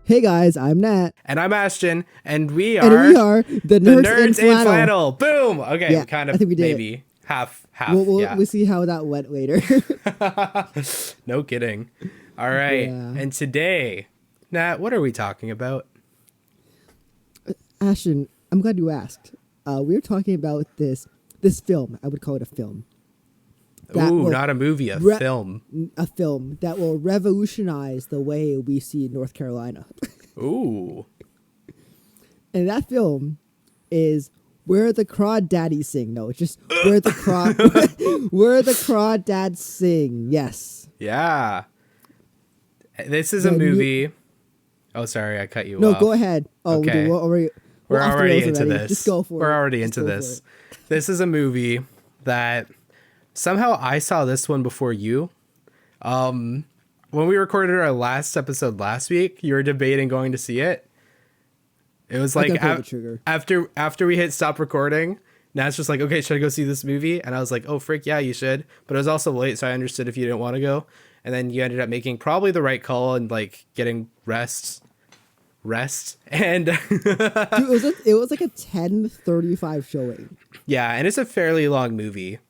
Hey guys, I'm Nat. And I'm Ashton, and we are the Nerds in Flannel. Boom! Okay, Yeah, kind I of think we did maybe half. We'll see how that went later. No kidding. All right, Yeah. and today, Nat, what are we talking about? Ashton, I'm glad you asked. We're talking about this film. I would call it a film. Ooh, not a movie, a film. A film that will revolutionize the way we see North Carolina. Ooh. And that film is Where the Crawdads Sing. No, it's just Where the Crawdads Sing. Yes. Yeah. This is a movie. Oh, sorry, I cut you off. No, go ahead. Oh, okay. We're already into this. Just go for it. We're already into this. This is a movie that somehow I saw this one before you. When we recorded our last episode last week, you were debating going to see it. It was like after we hit stop recording, Nat's just like, okay, should I go see this movie? And I was like, oh, frick, yeah, you should. But it was also late, so I understood if you didn't want to go. And then you ended up making probably the right call and like getting rest. And dude, it was like a 10:35 showing. Yeah, and it's a fairly long movie.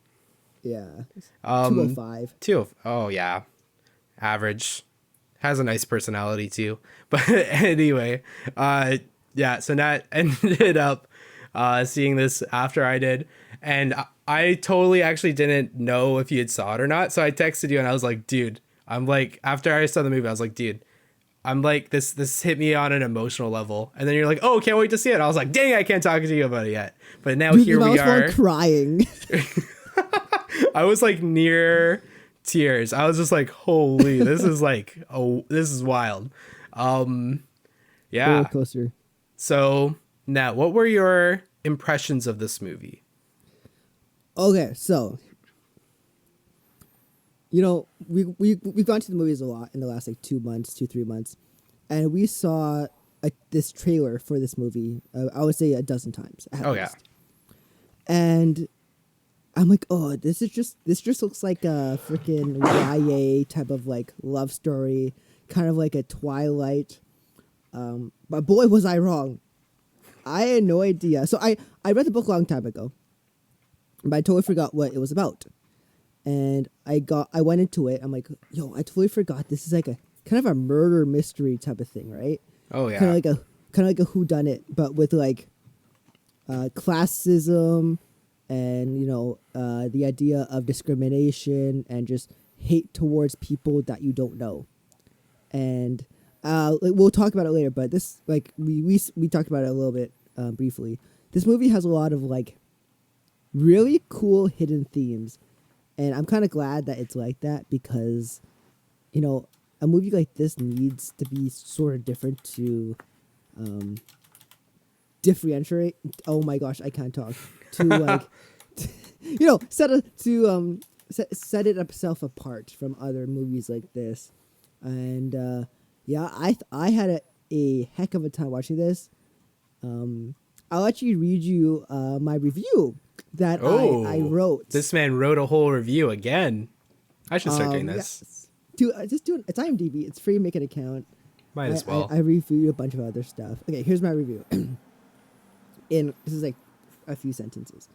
Yeah. 205. Oh yeah. Average. Has a nice personality too. But anyway, yeah, so Nat ended up seeing this after I did, and I totally actually didn't know if you had saw it or not. So I texted you and I was like, dude, I'm like, after I saw the movie, I was like, dude, I'm like, this hit me on an emotional level. And then you're like, oh, can't wait to see it. I was like, dang, I can't talk to you about it yet. But now here we are. Crying. I was like near tears. I was just like, holy, this is like, oh, this is wild. Yeah. Roller coaster. So, Nat, what were your impressions of this movie? Okay, so, you know, we've gone to the movies a lot in the last like 3 months, and we saw this trailer for this movie. I would say a dozen times. Oh least. Yeah, and I'm like, oh, this just looks like a freaking YA type of like love story, kind of like a Twilight. But boy, was I wrong. I had no idea. So I read the book a long time ago, but I totally forgot what it was about. And I went into it. I'm like, yo, I totally forgot. This is like a kind of a murder mystery type of thing, right? Oh yeah. Kind of like a whodunit, but with like classism and the idea of discrimination and just hate towards people that you don't know. And we'll talk about it later. But this, like, we talked about it a little bit briefly. This movie has a lot of like really cool hidden themes. And I'm kind of glad that it's like that because, a movie like this needs to be sort of different to differentiate. Oh my gosh, I can't talk. To like, set it itself apart from other movies like this. And yeah, I had a heck of a time watching this. I'll actually read you my review that I wrote. This man wrote a whole review again. I should start doing this. Yeah. Just do it. It's IMDb. It's free. Make an account. Might as well. I reviewed a bunch of other stuff. Okay, here's my review. This is like a few sentences.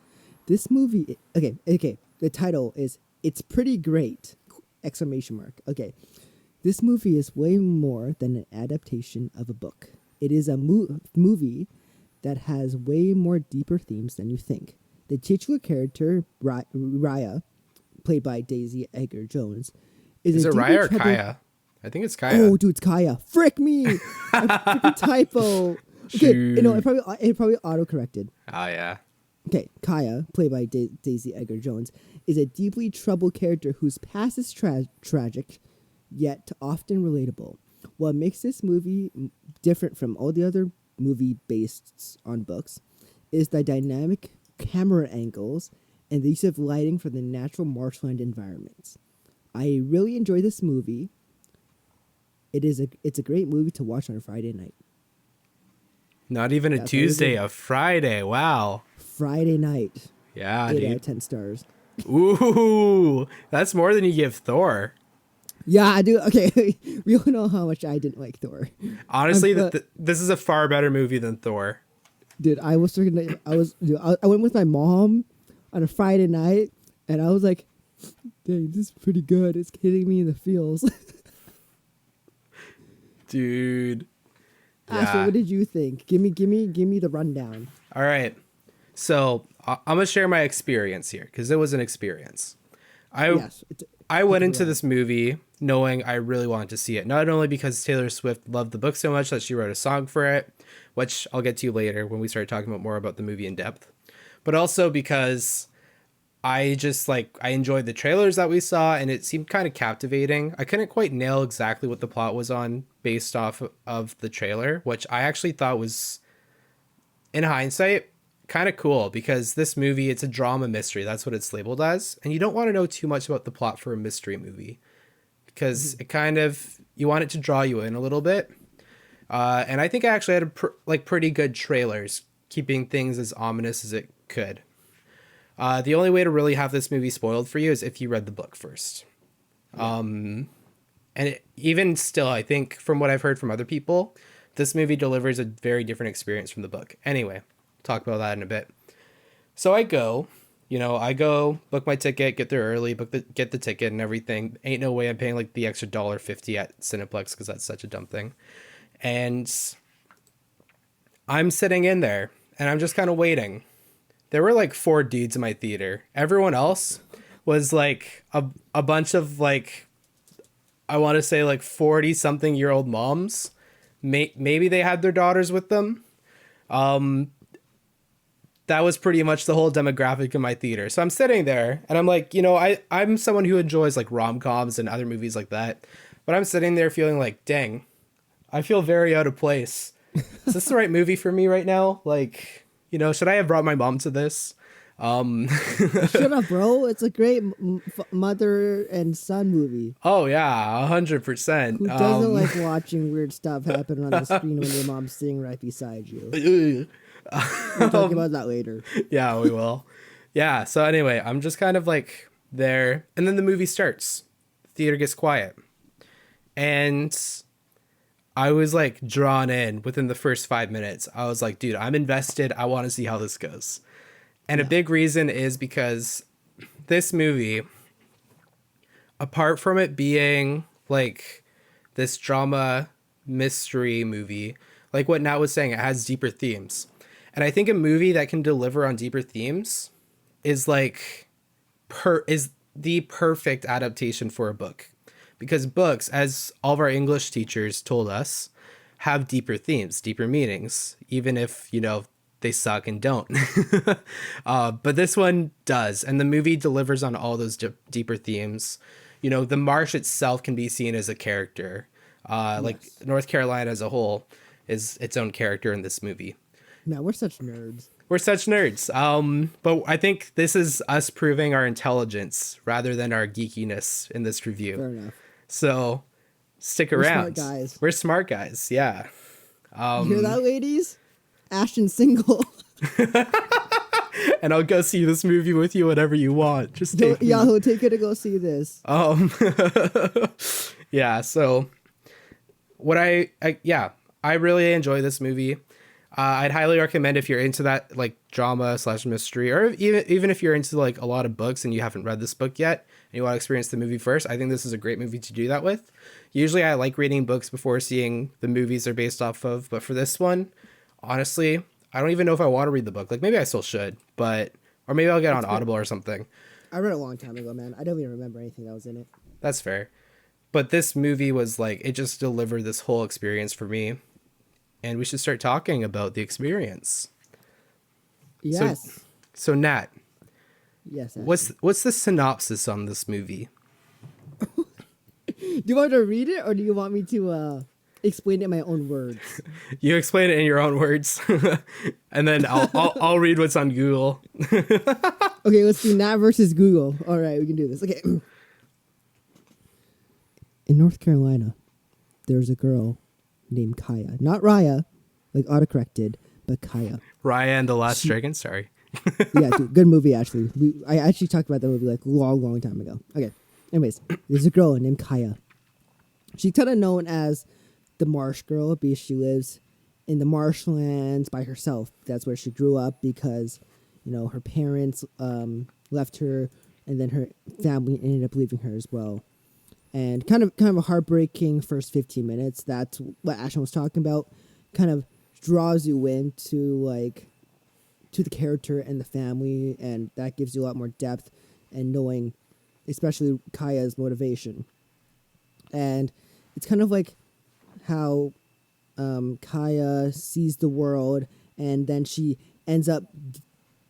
This movie. Okay. The title is "It's Pretty Great!" ! Okay. This movie is way more than an adaptation of a book. It is a movie that has way more deeper themes than you think. The titular character, Raya, played by Daisy Edgar Jones, is it Raya or Kaya? I think it's Kaya. Oh, dude, it's Kaya. Frick me! A freaking typo. Okay, it probably auto-corrected. Oh, yeah. Okay, Kaya, played by Daisy Edgar Jones, is a deeply troubled character whose past is tragic, yet often relatable. What makes this movie different from all the other movie based on books is the dynamic camera angles and the use of lighting for the natural marshland environments. I really enjoy this movie. It's a great movie to watch on a Friday night. Not even a Tuesday, a Friday. Wow. Friday night. Yeah, 8 dude. out of 10 stars. Ooh, that's more than you give Thor. Yeah, dude. Okay, we all know how much I didn't like Thor. Honestly, I'm, this is a far better movie than Thor. dude, I was talking. Dude, I went with my mom on a Friday night, and I was like, "Dang, this is pretty good. It's hitting me in the feels." Dude. Ashley, Yeah. what did you think? Give me the rundown. All right. So I'm gonna share my experience here because it was an experience. Yes, I went into right. this movie knowing I really wanted to see it, not only because Taylor Swift loved the book so much that she wrote a song for it, which I'll get to later when we start talking about more about the movie in depth, but also because I just I enjoyed the trailers that we saw and it seemed kind of captivating. I couldn't quite nail exactly what the plot was on based off of the trailer, which I actually thought was, in hindsight, kind of cool because this movie, it's a drama mystery. That's what it's labeled as. And you don't want to know too much about the plot for a mystery movie because it kind of, you want it to draw you in a little bit. And I think I actually had pretty good trailers, keeping things as ominous as it could. The only way to really have this movie spoiled for you is if you read the book first. And even still, I think from what I've heard from other people, this movie delivers a very different experience from the book. Anyway, talk about that in a bit. So I go, book my ticket, get there early, get the ticket and everything. Ain't no way I'm paying the extra $1.50 at Cineplex because that's such a dumb thing. And I'm sitting in there and I'm just kind of waiting. There were 4 dudes in my theater. Everyone else was a bunch of I want to say 40 something year old moms. Maybe they had their daughters with them. That was pretty much the whole demographic in my theater. So I'm sitting there and I'm I'm someone who enjoys rom-coms and other movies like that. But I'm sitting there feeling dang, I feel very out of place. Is this the right movie for me right now? Should I have brought my mom to this? Shut up, bro. It's a great mother and son movie. Oh yeah, 100%. Who doesn't like watching weird stuff happen on the screen when your mom's sitting right beside you? We'll talk about that later. Yeah, we will. Yeah, so anyway, I'm just kind of there, and then the movie starts. The theater gets quiet. And I was drawn in within the first 5 minutes. I was like, dude, I'm invested. I want to see how this goes. And a big reason is because this movie, apart from it being this drama mystery movie, what Nat was saying, it has deeper themes. And I think a movie that can deliver on deeper themes is is the perfect adaptation for a book. Because books, as all of our English teachers told us, have deeper themes, deeper meanings, even if, they suck and don't. But this one does. And the movie delivers on all those deeper themes. The Marsh itself can be seen as a character. Yes. North Carolina as a whole is its own character in this movie. Man, we're such nerds. We're such nerds. But I think this is us proving our intelligence rather than our geekiness in this review. Fair enough. So stick We're around. smart guys. We're smart guys. Yeah. You hear that, ladies? Ashton's single. And I'll go see this movie with you whenever you want. Just take me. Yeah, he'll take you to go see this. Yeah. So what I really enjoy this movie. I'd highly recommend if you're into that drama / mystery, or even if you're into a lot of books and you haven't read this book yet and you want to experience the movie first. I think this is a great movie to do that with. Usually I like reading books before seeing the movies they're based off of, but for this one, honestly, I don't even know if I want to read the book. Maybe I still should, or maybe I'll get on Audible or something. I read it a long time ago, man. I don't even remember anything that was in it. That's fair. But this movie was it just delivered this whole experience for me. And we should start talking about the experience. Yes. So Nat. Yes. What's the synopsis on this movie? Do you want to read it, or do you want me to explain it in my own words? You explain it in your own words, and then I'll read what's on Google. Okay, let's do Nat versus Google. All right, we can do this. Okay. In North Carolina, there's a girl named Kaya. Not Raya, autocorrected, but Kaya. Raya and the Last Dragon, sorry. Yeah, dude, good movie, actually. I actually talked about that movie long time ago. Okay. Anyways, there's a girl named Kaya. She's kind of known as the Marsh girl because she lives in the marshlands by herself. That's where she grew up because, her parents left her, and then her family ended up leaving her as well. And kind of a heartbreaking first 15 minutes. That's what Ashton was talking about. Kind of draws you into to the character and the family, and that gives you a lot more depth and knowing, especially Kaya's motivation. And it's kind of like how Kaya sees the world, and then she ends up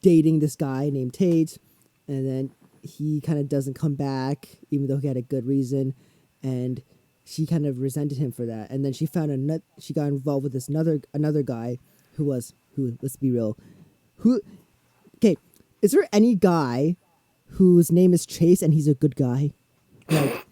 dating this guy named Tate, and then he kind of doesn't come back, even though he had a good reason, and she kind of resented him for that. And then she found she got involved with this another guy who let's be real, okay, is there any guy whose name is Chase and he's a good guy? Like,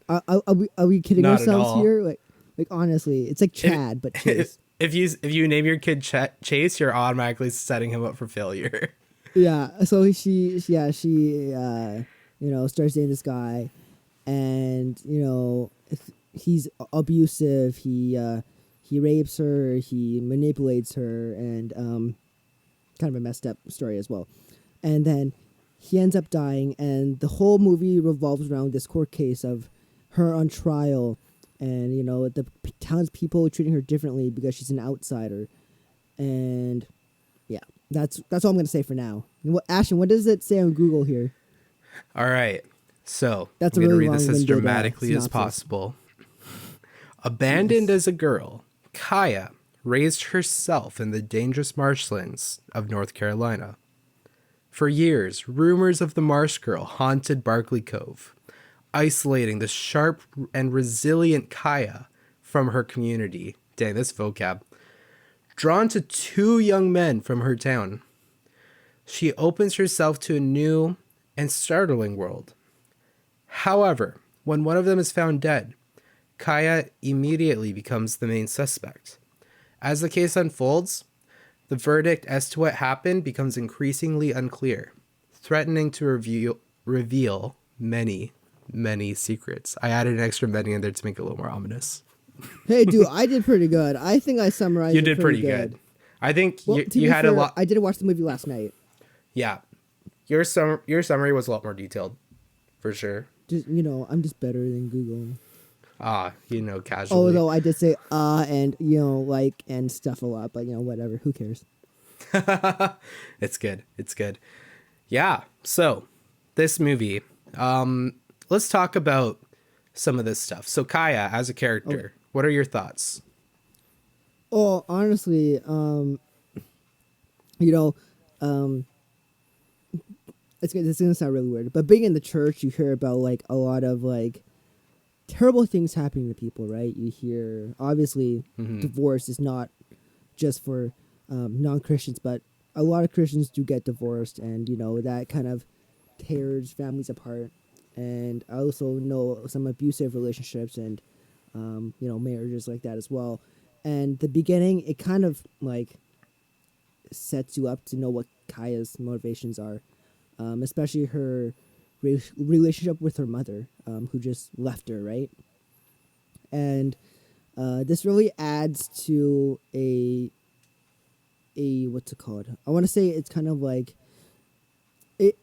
are we kidding Not at ourselves all. here? Like honestly, it's like Chad, but Chase. If you name your kid Chase, you're automatically setting him up for failure. Yeah. So she starts dating this guy, and he's abusive. He rapes her. He manipulates her, and kind of a messed up story as well. And then he ends up dying, and the whole movie revolves around this court case of her on trial, and the townspeople treating her differently because she's an outsider. And yeah, that's all I'm gonna say for now. Ashton, what does it say on Google here? All right, so That's I'm a going to really read this as long-winded, dramatically as synopsis. possible. Abandoned as a girl, Kaya raised herself in the dangerous marshlands of North Carolina. For years, rumors of the Marsh girl haunted Barkley Cove, isolating the sharp and resilient Kaya from her community. Dang, this vocab. Drawn to two young men from her town, she opens herself to a new and startling world. However, when one of them is found dead, Kaya immediately becomes the main suspect. As the case unfolds, the verdict as to what happened becomes increasingly unclear, threatening to reveal many, many secrets. I added an extra many in there to make it a little more ominous. Hey, dude, I did pretty good. I think I summarized. You it did pretty good. I think you had a lot. I didn't watch the movie last night. Yeah, your summary was a lot more detailed, for sure. Just I'm just better than Google. Casually. Although I did say and and stuff a lot, but whatever. Who cares? It's good. It's good. Yeah. So this movie, let's talk about some of this stuff. So Kaya as a character, what are your thoughts? Oh, honestly, it's gonna sound really weird, but being in the church, you hear about a lot of terrible things happening to people, right? You hear obviously divorce is not just for non-Christians, but a lot of Christians do get divorced, and that kind of tears families apart. And I also know some abusive relationships and marriages like that as well. And the beginning, it kind of sets you up to know what Kaya's motivations are, especially her relationship with her mother, who just left her, right? And this really adds to a what's it called? I want to say it's kind of it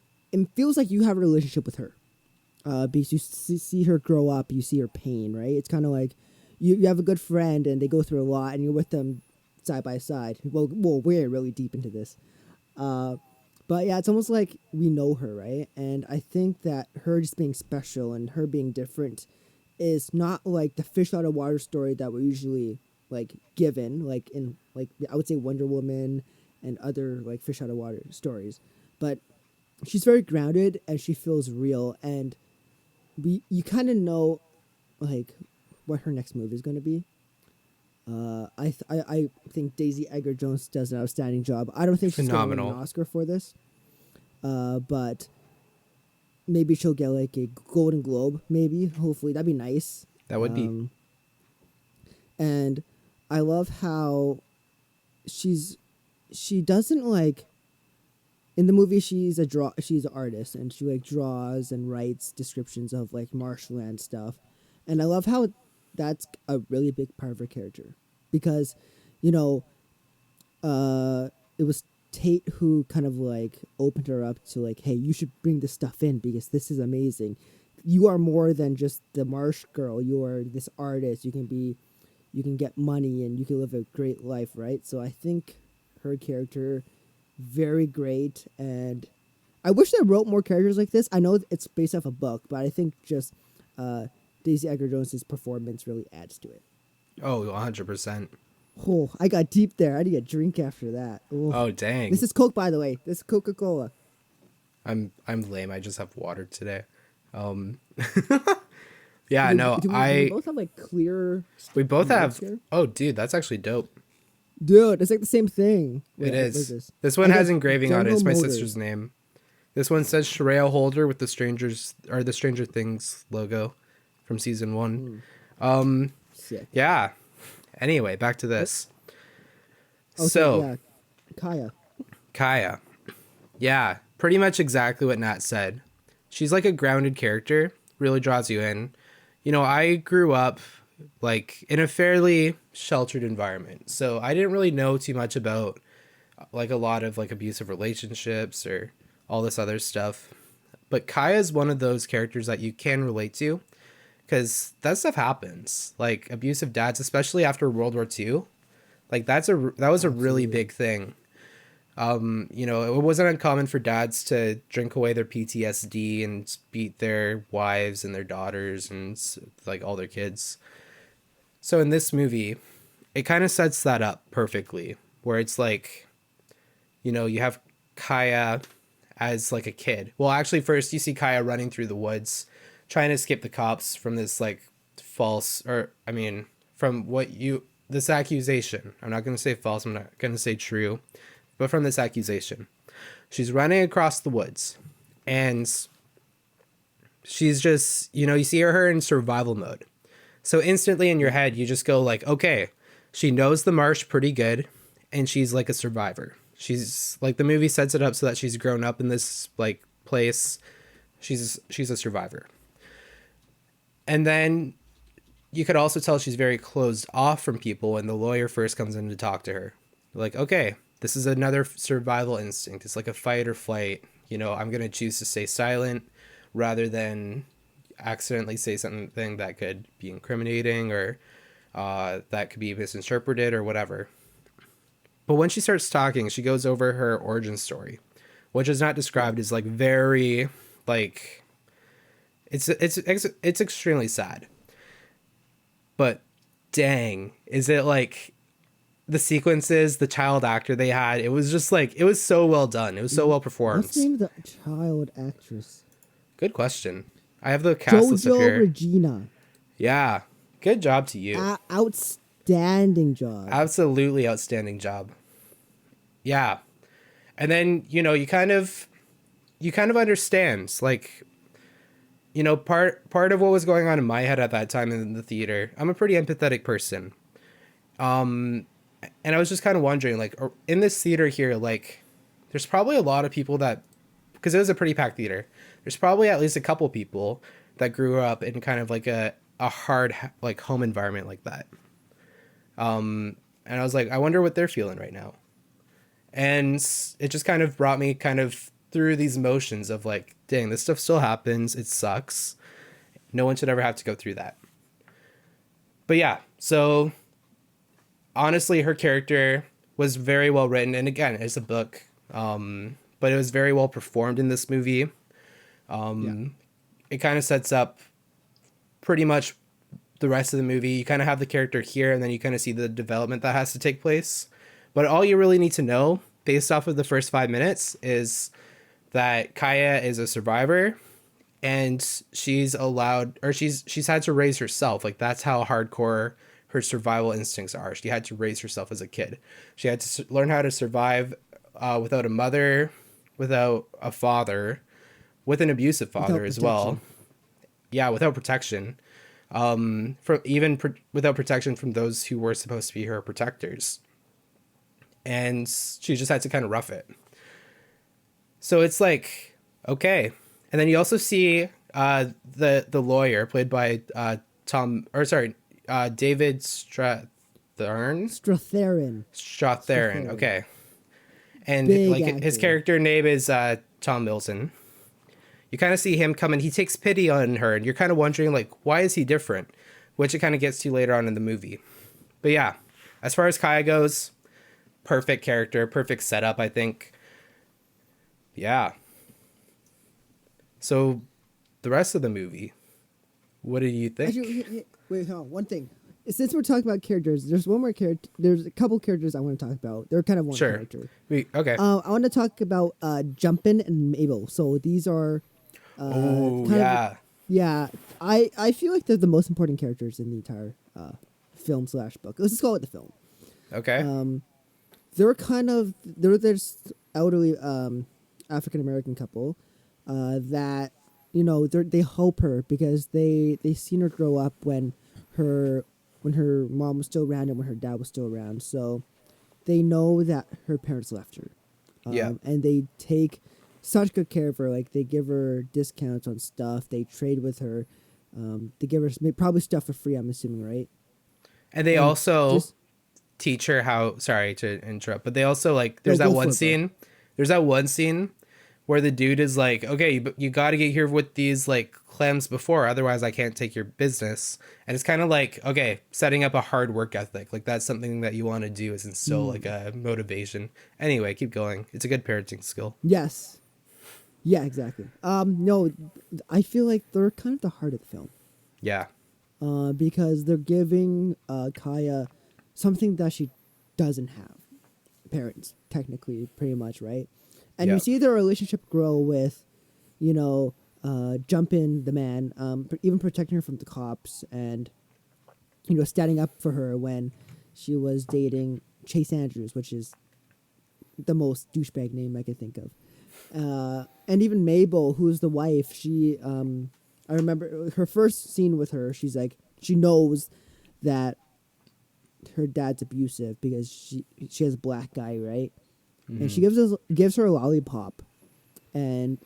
feels like you have a relationship with her, because you see her grow up, you see her pain, right? It's kind of like you have a good friend and they go through a lot, and you're with them side by side. Well, we're really deep into this. But yeah, it's almost like we know her, right? And I think that her just being special and her being different is not like the fish out of water story that we're usually given, in I would say Wonder Woman and other fish out of water stories. But she's very grounded and she feels real, and you kind of know what her next move is going to be. I think Daisy Edgar Jones does an outstanding job. I don't think she's going to win an Oscar for this, but maybe she'll get a Golden Globe. Maybe, hopefully, that'd be nice. That would be. And I love how she doesn't in the movie. She's an artist, and she draws and writes descriptions of marshland stuff, and I love how that's a really big part of her character because, you know, it was Tate who kind of like opened her up to like, hey, you should bring this stuff in because this is amazing. You are more than just the Marsh girl. You are this artist. You can get money and you can live a great life, right? So I think her character, very great, and I wish they wrote more characters like this. I know it's based off a book, but I think just Daisy Edgar Jones's performance really adds to it. Oh, 100%. Oh, I got deep there. I need a drink after that. Ooh. Oh, dang. This is Coke, by the way. This is Coca-Cola. I'm lame. I just have water today. Yeah, We both have like clear. we both have. here? Oh, dude, that's actually dope. Dude, it's like the same thing. It Wait, what is. This one I has got engraving on it. It's my General Motors. sister's name. This one says Shereo Holder with the Stranger Things logo from season 1. Sick. Yeah. Anyway, back to this. Okay, So, yeah. Kaya. Yeah, pretty much exactly what Nat said. She's like a grounded character, really draws you in. You know, I grew up like in a fairly sheltered environment, so I didn't really know too much about like a lot of like abusive relationships or all this other stuff. But Kaya is one of those characters that you can relate to because that stuff happens. Like abusive dads, especially after World War II, like that was a really big thing. You know, it wasn't uncommon for dads to drink away their PTSD and beat their wives and their daughters and like all their kids. So in this movie, it kind of sets that up perfectly, where it's like, you know, you have Kaya as like a kid. Well, actually, first you see Kaya running through the woods, trying to escape the cops from this like this accusation. I'm not going to say false. I'm not going to say true. But from this accusation, she's running across the woods and she's just, you know, you see her in survival mode. So instantly in your head, you just go like, okay, she knows the marsh pretty good and she's like a survivor. She's like, the movie sets it up so that she's grown up in this like place. She's a survivor. And then you could also tell she's very closed off from people when the lawyer first comes in to talk to her. Like, okay, this is another survival instinct. It's like a fight or flight. You know, I'm going to choose to stay silent rather than accidentally say something that could be incriminating or that could be misinterpreted or whatever. But when she starts talking, she goes over her origin story, which is not described as like very like it's extremely sad. But dang, is it like the sequences, the child actor they had, it was just like, it was so well done. It was so well performed. What's the name of the child actress? Good question. I have the cast list up Jojo here. Regina. Yeah. Good job to you. Outstanding job. Absolutely outstanding job. Yeah. And then, you know, you kind of understand, like, you know, part of what was going on in my head at that time in the theater. I'm a pretty empathetic person. And I was just kind of wondering, like, in this theater here, like, there's probably a lot of people that, because it was a pretty packed theater, there's probably at least a couple people that grew up in kind of like a hard, like, home environment like that. And I was like, I wonder what they're feeling right now. And it just kind of brought me kind of through these motions of like, dang, this stuff still happens. It sucks. No one should ever have to go through that. But yeah, so honestly, her character was very well written. And again, it's a book, but it was very well performed in this movie. It kind of sets up pretty much the rest of the movie. You kind of have the character here, and then you kind of see the development that has to take place. But all you really need to know, based off of the first 5 minutes, is that Kaya is a survivor, and she's had to raise herself. Like, that's how hardcore her survival instincts are. She had to raise herself as a kid. She had to learn how to survive without a mother, without a father, with an abusive father as well. Yeah, without protection. Without protection from those who were supposed to be her protectors. And she just had to kind of rough it. So it's like, okay. And then you also see the lawyer played by David Strathairn. Strathairn. Okay. And Big like actor. his character name is Tom Milton. You kind of see him come and he takes pity on her, and you're kind of wondering like, why is he different? Which it kind of gets to later on in the movie. But yeah, as far as Kaya goes, perfect character, perfect setup, I think. Yeah. So the rest of the movie, what do you think? Actually, wait, hold on. One thing. Since we're talking about characters, there's one more character. There's a couple characters I want to talk about. They're kind of one Sure. character. Okay. I want to talk about Jumpin' and Mabel. So these are. Yeah. I feel like they're the most important characters in the entire film/book. Let's just call it the film. Okay. They're this elderly African American couple that they help her because they seen her grow up when her mom was still around and when her dad was still around. So they know that her parents left her. And they take such good care of her. Like they give her discounts on stuff. They trade with her. They give her probably stuff for free, I'm assuming, right? And they also teach her how. Sorry to interrupt, but they also like. There's that one scene. There's that one scene where the dude is like, "Okay, you got to get here with these like clams before, otherwise I can't take your business." And it's kind of like, okay, setting up a hard work ethic. Like that's something that you want to do is instill like a motivation. Anyway, keep going. It's a good parenting skill. Yes. Yeah, exactly. No, I feel like they're kind of the heart of the film. Yeah. Because they're giving Kaya something that she doesn't have. Parents, technically, pretty much, right? And you see their relationship grow with, Jumpin', the man, even protecting her from the cops and, standing up for her when she was dating Chase Andrews, which is the most douchebag name I could think of. And even Mabel, who's the wife, she, I remember her first scene with her, she's like, she knows that her dad's abusive because she has a black guy, right? Mm-hmm. And she gives her a lollipop, and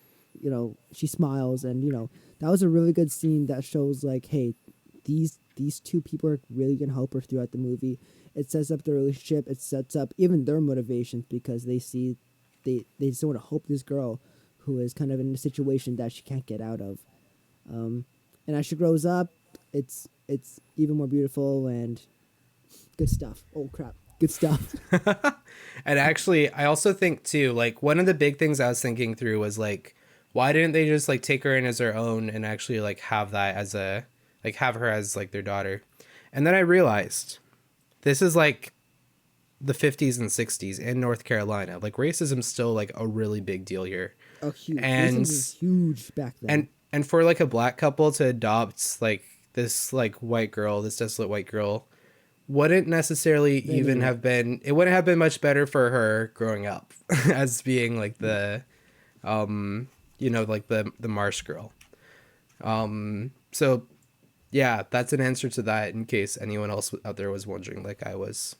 she smiles, and that was a really good scene that shows like, hey, these two people are really gonna help her throughout the movie. It sets up their relationship. It sets up even their motivations because they see they just want to help this girl who is kind of in a situation that she can't get out of. And as she grows up, it's even more beautiful and good stuff. Oh crap, good stuff. And actually, I also think too, like one of the big things I was thinking through was like, why didn't they just like take her in as their own and actually like have that as have her as like their daughter? And then I realized this is like the 50s and 60s in North Carolina. Like racism's still like a really big deal here. Oh, huge. And racism was huge back then. And for like a black couple to adopt like this like white girl, this desolate white girl, wouldn't necessarily even have been, it wouldn't have been much better for her growing up as being like the like the Marsh girl. So yeah, that's an answer to that in case anyone else out there was wondering like I was.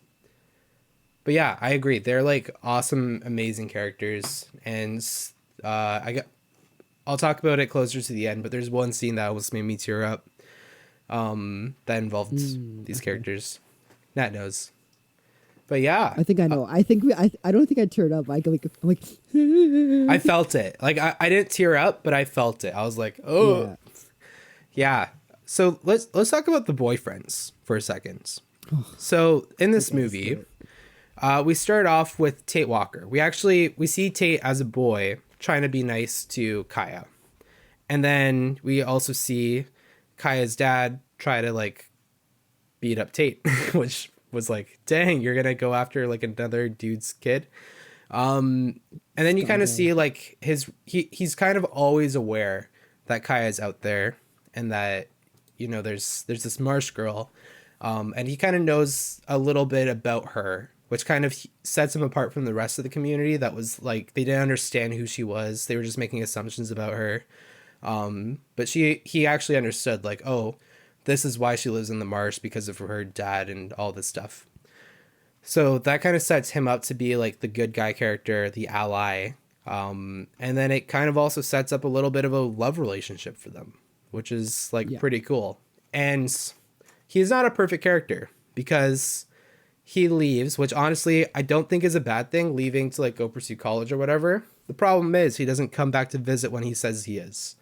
But yeah, I agree. They're like awesome, amazing characters. And I'll talk about it closer to the end, but there's one scene that almost made me tear up that involved these characters. Nat knows. But yeah. I think I know. I don't think I teared up. I'm like I felt it. Like I didn't tear up, but I felt it. I was like, oh. Yeah. So let's talk about the boyfriends for a second. So in this movie, we start off with Tate Walker. We see Tate as a boy trying to be nice to Kaya. And then we also see Kaya's dad try to like beat up Tate, which was like, dang, you're going to go after like another dude's kid. And then you kind of see like he's kind of always aware that Kaya's out there and that, there's this Marsh girl. And he kind of knows a little bit about her, which kind of sets him apart from the rest of the community that was like, they didn't understand who she was. They were just making assumptions about her. But he actually understood like, oh, this is why she lives in the marsh because of her dad and all this stuff. So that kind of sets him up to be like the good guy character, the ally. And then it kind of also sets up a little bit of a love relationship for them, which is like pretty cool. And he's not a perfect character because he leaves, which honestly I don't think is a bad thing, leaving to like go pursue college or whatever. The problem is he doesn't come back to visit when he says he is.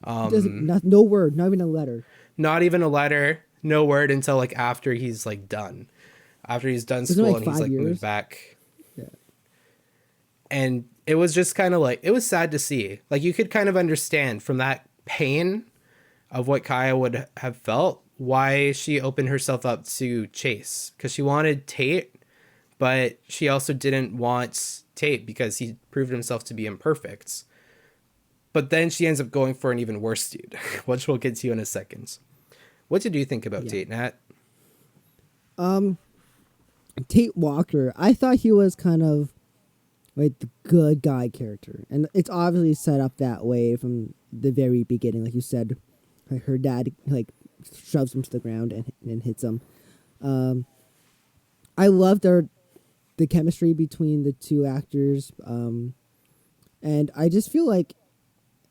No word, not even a letter. Not even a letter, no word until like after he's like done. After he's done Isn't it school like and he's 5 like years? moved back. Yeah. And it was just kind of like, it was sad to see. Like you could kind of understand from that pain of what Kaya would have felt, why she opened herself up to Chase. Because she wanted Tate, but she also didn't want Tate because he proved himself to be imperfect. But then she ends up going for an even worse dude, which we'll get to in a second. What did you think about Tate, Nat? Tate Walker, I thought he was kind of like the good guy character, and it's obviously set up that way from the very beginning. Like you said, like her dad like shoves him to the ground and hits him. I loved the chemistry between the two actors, and I just feel like,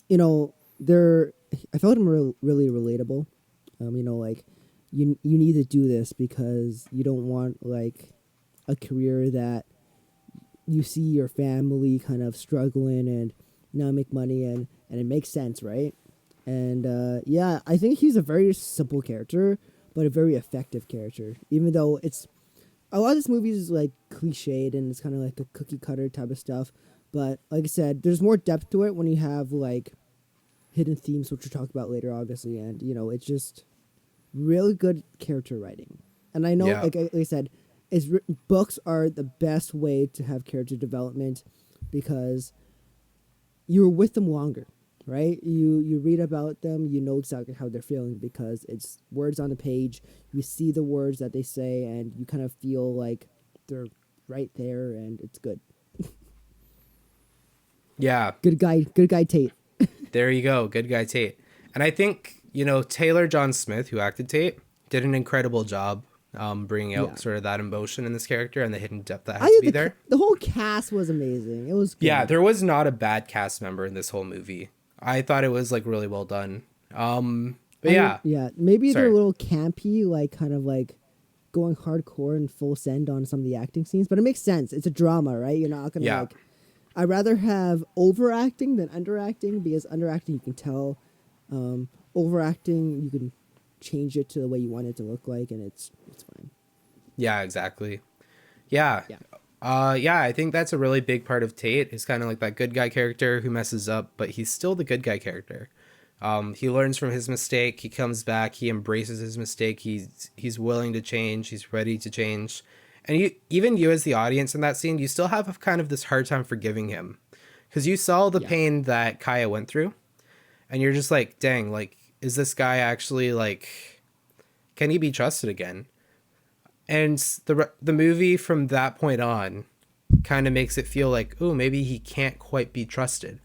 you know, I felt him really relatable. You know, like you need to do this because you don't want like a career that you see your family kind of struggling and not make money, and it makes sense, right? And yeah, I think he's a very simple character, but a very effective character. Even though it's a lot of this movie is like cliched and it's kind of like a cookie cutter type of stuff, but like I said, there's more depth to it when you have like hidden themes, which we'll talk about later, obviously, and you know, it's just really good character writing. And I know, like I said, books are the best way to have character development because you're with them longer, right? You read about them, you know exactly how they're feeling because it's words on the page. You see the words that they say, and you kind of feel like they're right there, and it's good. Yeah. Good guy Tate. There you go. Good guy Tate. And I think, you know, Taylor John Smith, who acted Tate, did an incredible job bringing out sort of that emotion in this character and the hidden depth that has to be there. The whole cast was amazing. It was good. Yeah, there was not a bad cast member in this whole movie. I thought it was like really well done. But yeah. Maybe they're a little campy, like kind of like going hardcore and full send on some of the acting scenes, but it makes sense. It's a drama, right? You're not gonna like. I'd rather have overacting than underacting because underacting you can tell, overacting you can change it to the way you want it to look like, and it's fine. Yeah, exactly. Yeah. I think that's a really big part of Tate is kind of like that good guy character who messes up, but he's still the good guy character. He learns from his mistake. He comes back. He embraces his mistake. He's willing to change. He's ready to change. And even you as the audience in that scene, you still have kind of this hard time forgiving him because you saw the pain that Kaya went through, and you're just like, dang, like, is this guy actually like, can he be trusted again? And the movie from that point on kind of makes it feel like, oh, maybe he can't quite be trusted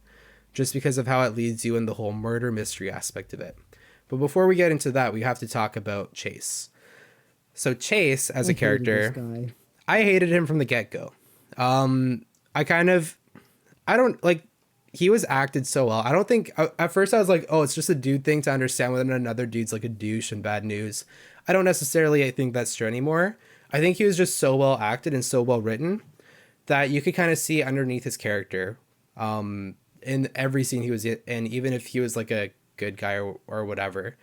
just because of how it leads you in the whole murder mystery aspect of it. But before we get into that, we have to talk about Chase. So Chase, as a character, I hated him from the get-go. He was acted so well. I don't think, at first I was like, oh, it's just a dude thing to understand when another dude's like a douche and bad news. I don't necessarily think that's true anymore. I think he was just so well acted and so well written that you could kind of see underneath his character in every scene he was in, even if he was like a good guy or whatever.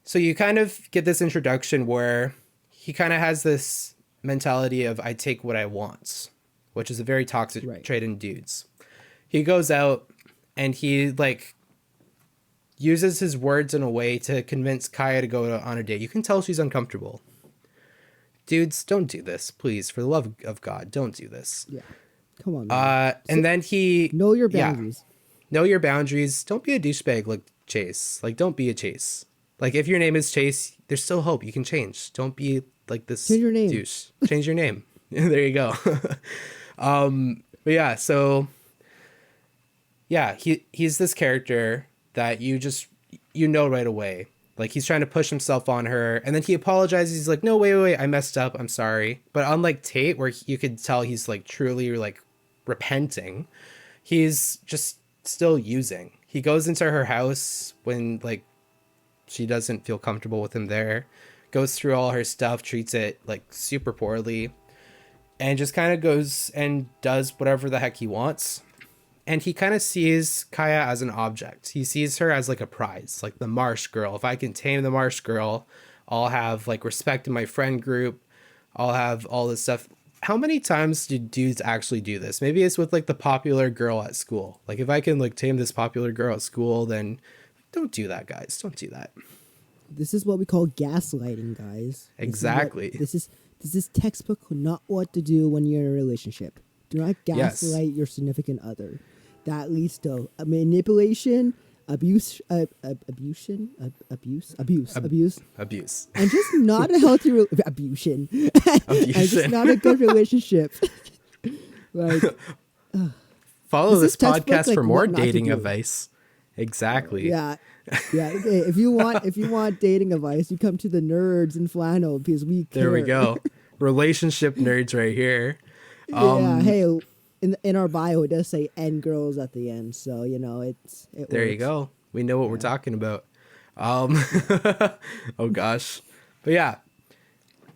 So you kind of get this introduction where he kind of has this mentality of I take what I want, which is a very toxic trait in dudes. He goes out and he like uses his words in a way to convince Kaya to go on a date. You can tell she's uncomfortable. Dudes, don't do this, please. For the love of God, don't do this. Yeah, come on. Man. And then he know your boundaries. Know your boundaries. Don't be a douchebag like Chase. Like, don't be a Chase. Like, if your name is Chase, there's still hope. You can change. Don't be like this Change your name. douche. Change your name. There you go. But yeah, so yeah, he's this character that you know right away. Like, he's trying to push himself on her, and then he apologizes. He's like, no, wait, I messed up. I'm sorry. But unlike Tate, where you could tell he's like truly like repenting, he's just still using. He goes into her house when like She doesn't feel comfortable with him there. Goes through all her stuff, treats it like super poorly, and just kind of goes and does whatever the heck he wants. And he kind of sees Kaya as an object. He sees her as like a prize, like the Marsh girl. If I can tame the Marsh girl, I'll have like respect in my friend group. I'll have all this stuff. How many times do dudes actually do this? Maybe it's with like the popular girl at school. Like if I can like tame this popular girl at school, then don't do that, guys. Don't do that. This is what we call gaslighting, guys. Exactly. This is textbook not what to do when you're in a relationship. Do not gaslight your significant other. That leads to manipulation, abuse, and just not a healthy abuse, and just not a good relationship. Like, follow this podcast like, for more dating advice. Exactly. Yeah. Okay. If you want dating advice, you come to the nerds in Flannel because we care. There we go. Relationship nerds right here. Yeah. Hey. In our bio, it does say "and girls" at the end, so you know it there works. You go. We know what we're talking about. Oh gosh, but yeah,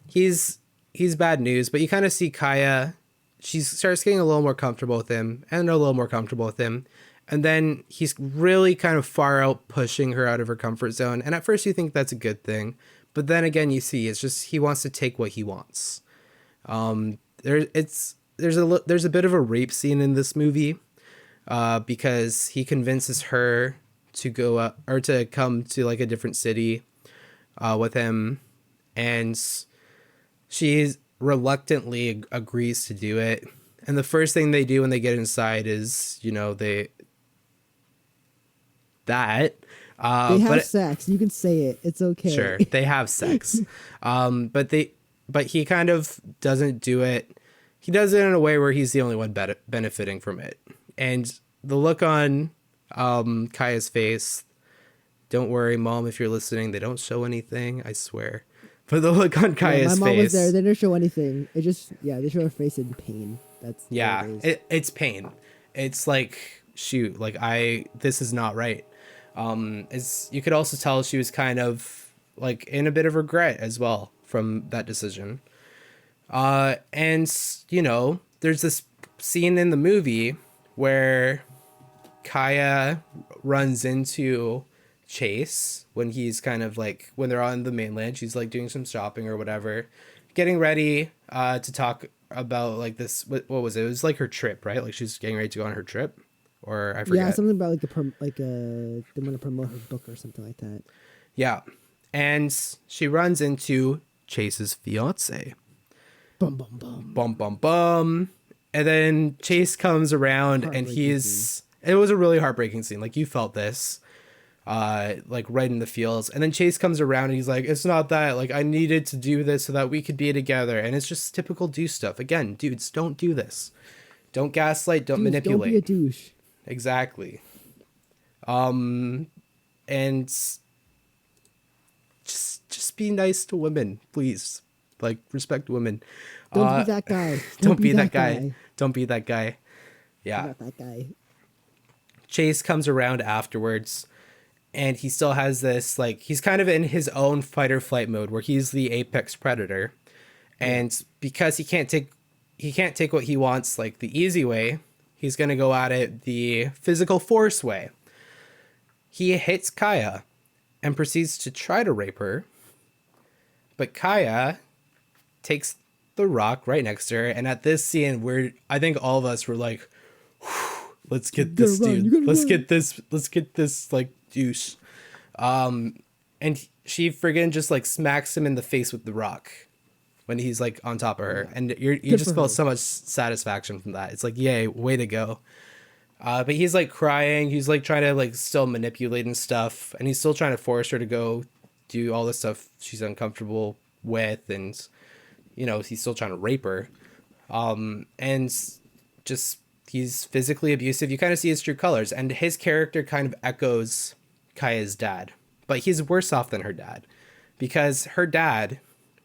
he's bad news. But you kind of see Kaya. She starts getting a little more comfortable with him, and a little more comfortable with him, and then he's really kind of far out pushing her out of her comfort zone. And at first, you think that's a good thing, but then again, you see it's just he wants to take what he wants. There's a bit of a rape scene in this movie, because he convinces her to go or to come to like a different city, with him, and she reluctantly agrees to do it. And the first thing they do when they get inside is, they have sex. You can say it. It's okay. Sure, they have sex, but he kind of doesn't do it. He does it in a way where he's the only one benefiting from it. And the look on Kaya's face, don't worry, Mom, if you're listening, they don't show anything, I swear. But the look on Kaya's face. My mom was there. They didn't show anything. They show her face in pain. That's it's pain. It's like, shoot, like this is not right. You could also tell she was kind of like in a bit of regret as well from that decision. And there's this scene in the movie where Kaya runs into Chase when he's kind of like, when they're on the mainland, she's like doing some shopping or whatever, getting ready to talk about like this. What was it? It was like her trip, right? Like she's getting ready to go on her trip, or I forget. Yeah, something about they want to promote her book or something like that. Yeah, and she runs into Chase's fiance. Bum bum bum. Bum bum bum. And then Chase comes around and it was a really heartbreaking scene. Like you felt this, like right in the feels. And then Chase comes around and he's like, it's not that, like I needed to do this so that we could be together. And it's just typical douche stuff. Again, dudes, don't do this. Don't gaslight, don't manipulate. Don't be a douche. Exactly. And just be nice to women, please. Like respect women. Don't be that guy. Don't be that guy. Don't be that guy. Yeah. Not that guy. Chase comes around afterwards and he still has this, like, he's kind of in his own fight or flight mode where he's the apex predator. And because he can't take what he wants, like the easy way, he's going to go at it the physical force way. He hits Kaya and proceeds to try to rape her. But Kaya takes the rock right next to her, and at this scene where I think all of us were like, let's get this dude, let's get this like douche. And she friggin' just like smacks him in the face with the rock when he's like on top of her, and you just felt so much satisfaction from that. It's like, yay, way to go. But he's like crying, he's like trying to like still manipulate and stuff, and he's still trying to force her to go do all this stuff she's uncomfortable with, and he's still trying to rape her. And just he's physically abusive. You kind of see his true colors, and his character kind of echoes Kaya's dad, but he's worse off than her dad because her dad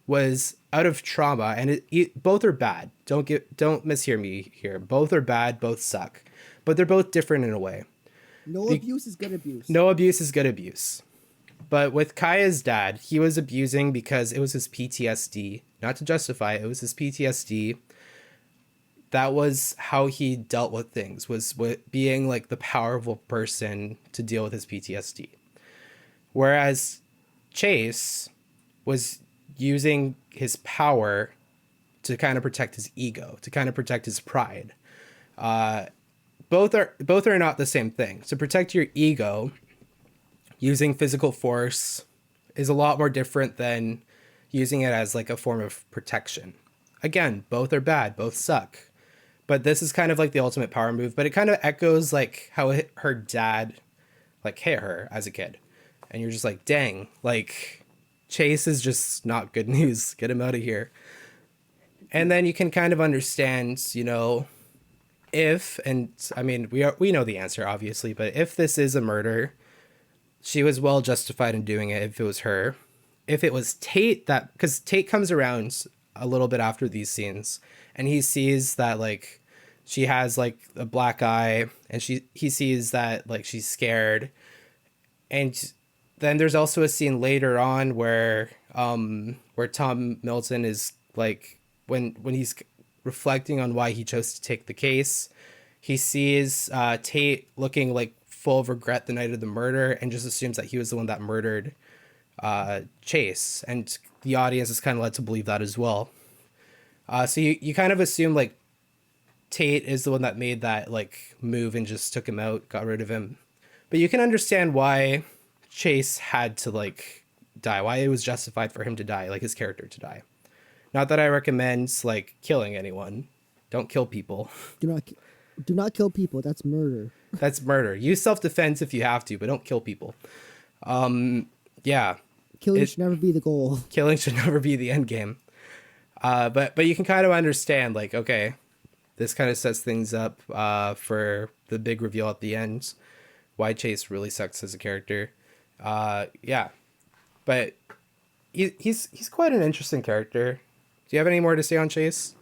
was out of trauma, and both are bad. Don't mishear me here. Both are bad, both suck, but they're both different in a way. No abuse is good abuse. No abuse is good abuse. But with Kaya's dad, he was abusing because it was his PTSD. Not to justify it, it was his PTSD. That was how he dealt with things, was with being like the powerful person to deal with his PTSD. Whereas Chase was using his power to kind of protect his ego, to kind of protect his pride. Both are not the same thing. To protect your ego, using physical force is a lot more different than using it as like a form of protection. Again, both are bad, both suck. But this is kind of like the ultimate power move, but it kind of echoes like how her dad like hit her as a kid. And you're just like, dang, like Chase is just not good news. Get him out of here. And then you can kind of understand, you know, if, and I mean, we know the answer obviously, but if this is a murder, she was well justified in doing it if it was her. If it was Tate, that, because Tate comes around a little bit after these scenes and he sees that like she has like a black eye and he sees that like she's scared. And then there's also a scene later on where Tom Milton is like, when he's reflecting on why he chose to take the case, he sees Tate looking like full of regret the night of the murder and just assumes that he was the one that murdered Chase. And the audience is kind of led to believe that as well. So you kind of assume like Tate is the one that made that like move and just took him out, got rid of him. But you can understand why Chase had to like die, why it was justified for him to die, like his character to die. Not that I recommend like killing anyone. Don't kill people. Do not kill people. That's murder. That's murder. Use self-defense if you have to, but don't kill people. Yeah. Killing should never be the goal. Killing should never be the end game. But you can kind of understand like, okay, this kind of sets things up for the big reveal at the end. Why Chase really sucks as a character. Yeah. But he's quite an interesting character. Do you have any more to say on Chase?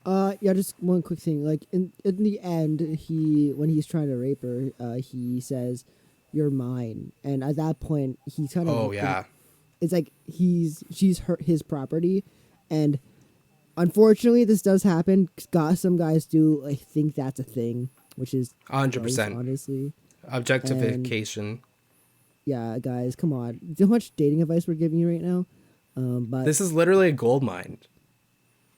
Yeah, just one quick thing. Like in the end, when he's trying to rape her, he says, "You're mine," and at that point, he kind of it's like she's his property, and unfortunately, this does happen. Some guys do like think that's a thing, which is 100%. Honestly, objectification. And, yeah, guys, come on. Do you know how much dating advice we're giving you right now? But this is literally a gold mine.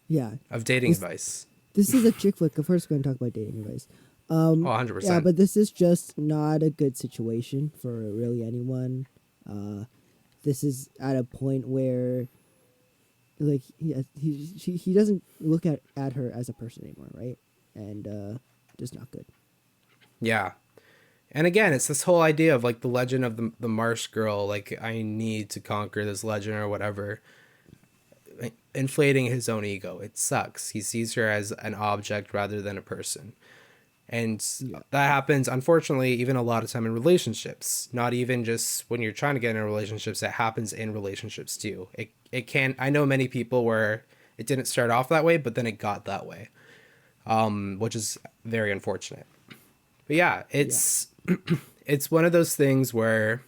Yeah. Of dating advice. This is a chick flick. Of course, we're going to talk about dating advice. 100%. Yeah, but this is just not a good situation for really anyone. This is at a point where, like, he doesn't look at her as a person anymore, right? And just not good. Yeah. And again, it's this whole idea of like the legend of the Marsh girl. Like, I need to conquer this legend or whatever. Inflating his own ego. It sucks. He sees her as an object rather than a person. And that happens, unfortunately, even a lot of time in relationships. Not even just when you're trying to get into relationships. It happens in relationships too. It can. I know many people where it didn't start off that way, but then it got that way, which is very unfortunate. But yeah, it's it's one of those things where,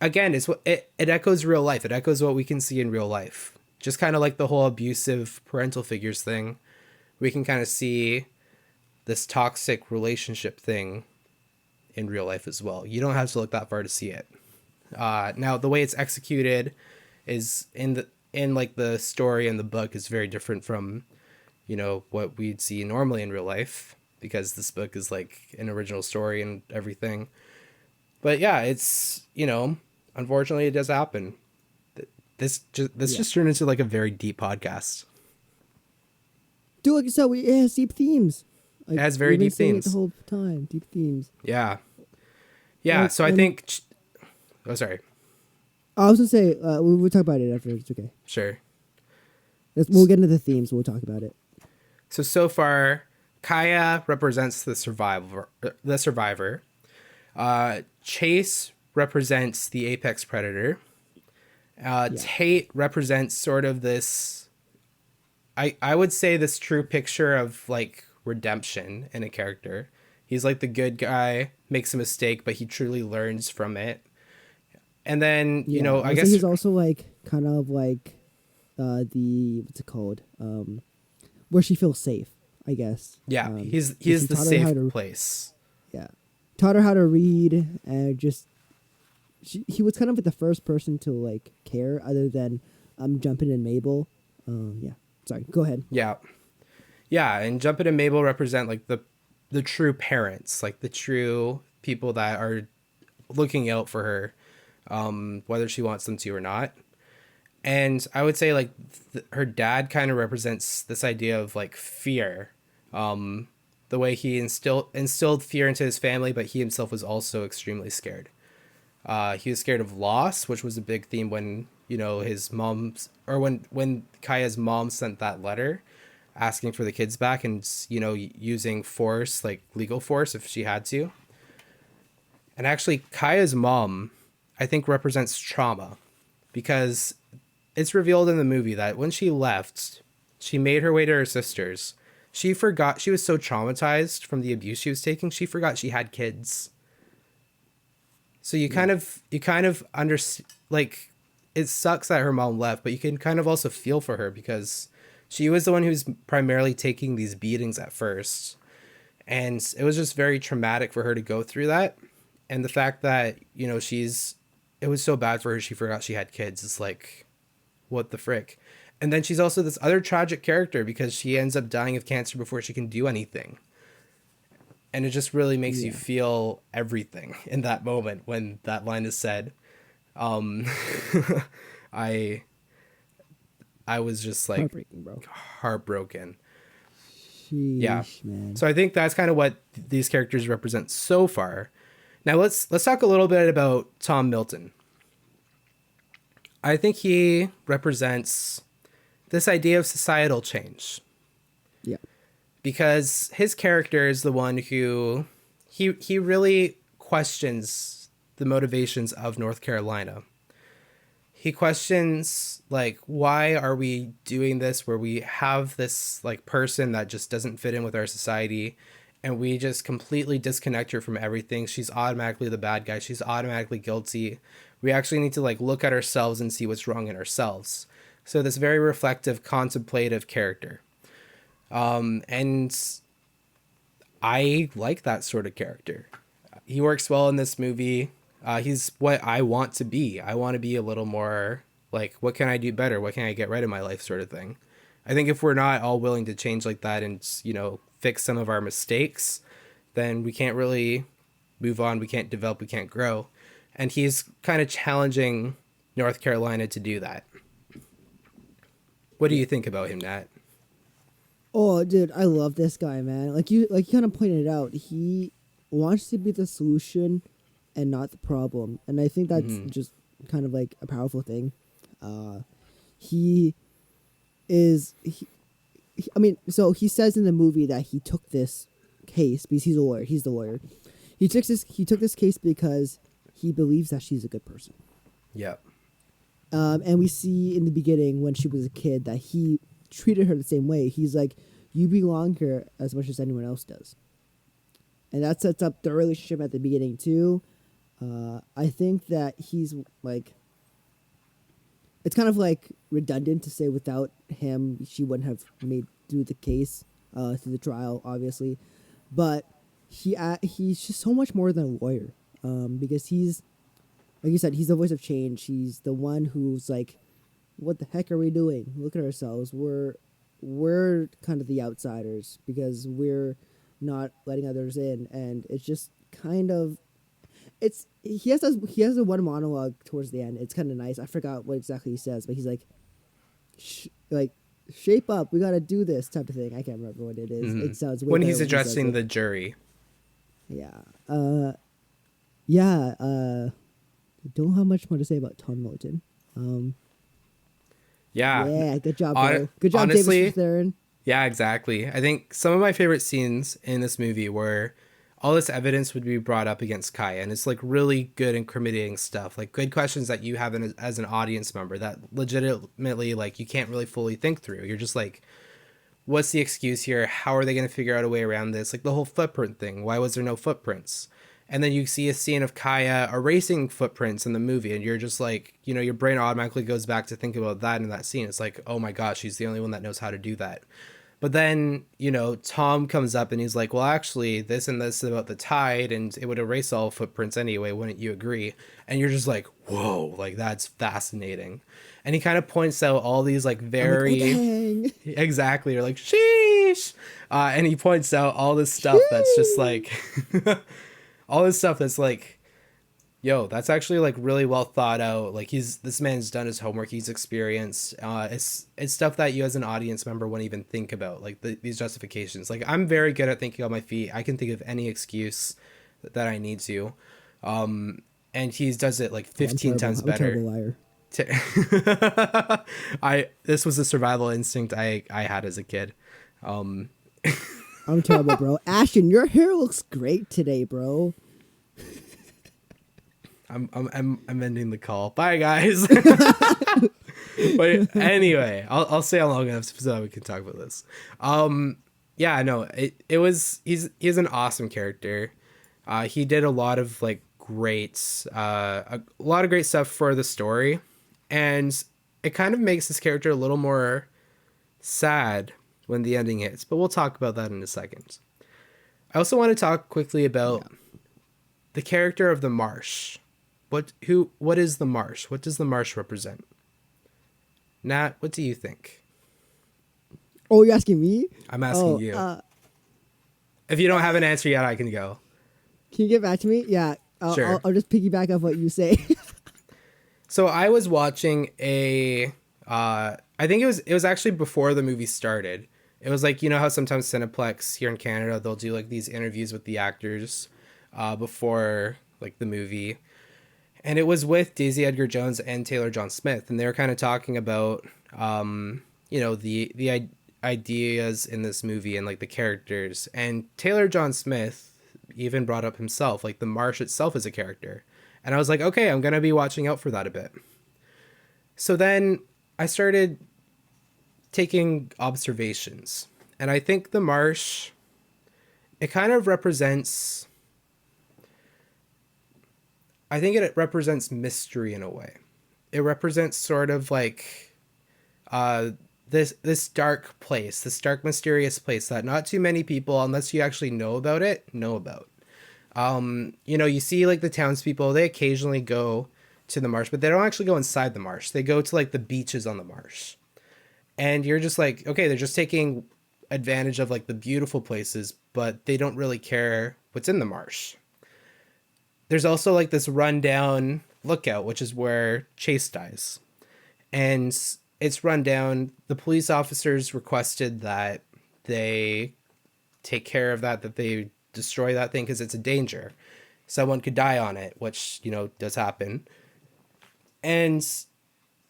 again, it echoes real life. It echoes what we can see in real life. Just kind of like the whole abusive parental figures thing. We can kind of see this toxic relationship thing in real life as well. You don't have to look that far to see it. Now, the way it's executed is in like the story and the book is very different from, you know, what we'd see normally in real life, because this book is like an original story and everything. But yeah, it's, you know, unfortunately it does happen. This just turned into like a very deep podcast. Dude, so it has deep themes. Like, it has very deep themes the whole time. Deep themes. Yeah. So I think. Oh, sorry. I was gonna say we'll talk about it after. It's okay. Sure. We'll get into the themes. We'll talk about it. So far, Kaya represents the survivor. Chase represents the apex predator. Tate represents sort of this. I would say this true picture of like redemption in a character. He's like the good guy, makes a mistake, but he truly learns from it. And then, Yeah, I would say guess, he's also like kind of like the what's it called? Where she feels safe, I guess. yeah, Because he's he the taught her how safe to, place. yeah, taught her how to read, and just he was kind of like the first person to like care, other than Jumpin' and Mabel. Yeah, sorry, go ahead. Yeah. Yeah, and Jumpin' and Mabel represent like the true parents, like the true people that are looking out for her, whether she wants them to or not. And I would say like her dad kind of represents this idea of like fear, the way he instilled fear into his family, but he himself was also extremely scared. He was scared of loss, which was a big theme when his mom's, or when Kaya's mom sent that letter asking for the kids back, and using force, like legal force if she had to. And actually Kaya's mom, I think, represents trauma, because it's revealed in the movie that when she left, she made her way to her sister's. She forgot, she was so traumatized from the abuse she was taking, she forgot she had kids. So you kind of understand, like, it sucks that her mom left, but you can kind of also feel for her, because she was the one who's primarily taking these beatings at first. And it was just very traumatic for her to go through that. And the fact that, it was so bad for her, she forgot she had kids. It's like, what the frick? And then she's also this other tragic character, because she ends up dying of cancer before she can do anything. And it just really makes you feel everything in that moment when that line is said. I was just like Heartbreaking, bro. heartbroken. Sheesh, Yeah. man. So I think that's kind of what these characters represent so far. Now let's talk a little bit about Tom Milton. I think he represents this idea of societal change, Yeah. because his character is the one who he really questions the motivations of North Carolina. He questions, like, why are we doing this, where we have this like person that just doesn't fit in with our society, and we just completely disconnect her from everything. She's automatically the bad guy. She's automatically guilty. We actually need to like look at ourselves and see what's wrong in ourselves. So this very reflective, contemplative character. And I like that sort of character. He works well in this movie. He's what I want to be. I want to be a little more like, what can I do better? What can I get right in my life, sort of thing. I think if we're not all willing to change like that and, fix some of our mistakes, then we can't really move on. We can't develop. We can't grow. And he's kind of challenging North Carolina to do that. What do you think about him, Nat? Oh, dude, I love this guy, man. Like you kind of pointed out, he wants to be the solution and not the problem, and I think that's just kind of like a powerful thing. He is. I mean, so he says in the movie that he took this case because he's a lawyer. He's the lawyer. He took this case because he believes that she's a good person. Yep. And we see in the beginning when she was a kid that he treated her the same way. He's like, you belong here as much as anyone else does. And that sets up the relationship at the beginning too. I think that he's like, it's kind of like redundant to say without him, she wouldn't have made through the case, through the trial, obviously. But he's just so much more than a lawyer, because he's, like you said, he's the voice of change. He's the one who's like, what the heck are we doing? Look at ourselves. We're kind of the outsiders because we're not letting others in. And it's just kind of, he has a one monologue towards the end. It's kind of nice. I forgot what exactly he says, but he's like, shape up. We got to do this type of thing. I can't remember what it is. Mm-hmm. It sounds way when better he's addressing the jury. Yeah. Yeah. Don't have much more to say about Tom Milton. Yeah, good job, bro. Good job, honestly, David Stern. Yeah, exactly. I think some of my favorite scenes in this movie were all this evidence would be brought up against Kaya, and it's like really good incriminating stuff, like good questions that you have as an audience member that legitimately like you can't really fully think through. You're just like, what's the excuse here? How are they going to figure out a way around this? Like the whole footprint thing. Why was there no footprints? And then you see a scene of Kaya erasing footprints in the movie, and you're just like, you know, your brain automatically goes back to think about that in that scene. It's like, oh my gosh, she's the only one that knows how to do that. But then, you know, Tom comes up and he's like, well, actually, this and this about the tide, and it would erase all footprints anyway, wouldn't you agree? And you're just like, whoa, like that's fascinating. And he kind of points out all these like very exactly, you're like, sheesh. And he points out all this stuff that's just like all this stuff that's like, yo, that's actually like really well thought out. Like this man's done his homework, he's experienced. It's stuff that you as an audience member wouldn't even think about, like these justifications. Like I'm very good at thinking on my feet. I can think of any excuse that I need to. And he does it like 15 times better. I'm a terrible liar. This was a survival instinct I had as a kid. I'm terrible, bro. Ashton, your hair looks great today, bro. I'm ending the call. Bye, guys. But anyway, I'll stay on long enough so that we can talk about this. Yeah, no, he's an awesome character. He did a lot of like a lot of great stuff for the story, and it kind of makes this character a little more sad when the ending hits. But we'll talk about that in a second. I also want to talk quickly about the character of the Marsh. What is the Marsh? What does the Marsh represent? Nat, what do you think? Oh, you're asking me? I'm asking you. If you don't have an answer yet, I can go. Can you get back to me? Yeah. Sure. I'll just piggyback off what you say. So I was watching I think it was actually before the movie started. It was like, you know how sometimes Cineplex here in Canada, they'll do like these interviews with the actors before like the movie. And it was with Daisy Edgar Jones and Taylor John Smith. And they were kind of talking about, you know, the ideas in this movie and like the characters. And Taylor John Smith even brought up himself, like the Marsh itself is a character. And I was like, okay, I'm going to be watching out for that a bit. So then I started taking observations. And I think the Marsh, it kind of represents... I think it represents mystery in a way. It represents sort of like this dark place, this dark, mysterious place that not too many people, unless you actually know about it, know about. You know, you see like the townspeople, they occasionally go to the marsh, but they don't actually go inside the marsh. They go to like the beaches on the marsh. And you're just like, okay, they're just taking advantage of like the beautiful places, but they don't really care what's in the marsh. There's also like this rundown lookout, which is where Chase dies. And it's run down. The police officers requested that they take care of that they destroy that thing because it's a danger. Someone could die on it, which, you know, does happen. And,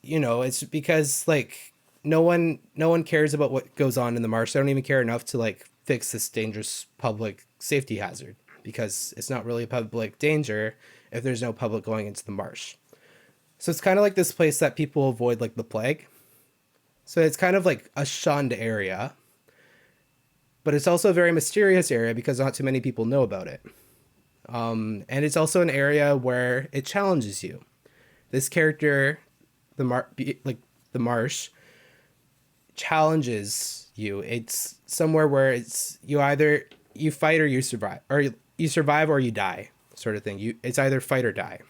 you know, it's because like no one cares about what goes on in the marsh. They don't even care enough to like fix this dangerous public safety hazard, because it's not really a public danger if there's no public going into the marsh. So it's kind of like this place that people avoid like the plague. So it's kind of like a shunned area, but it's also a very mysterious area because not too many people know about it. And it's also an area where it challenges you. This character, the Marsh, challenges you. It's somewhere where it's you fight or you survive, or you survive or you die, sort of thing. It's either fight or die.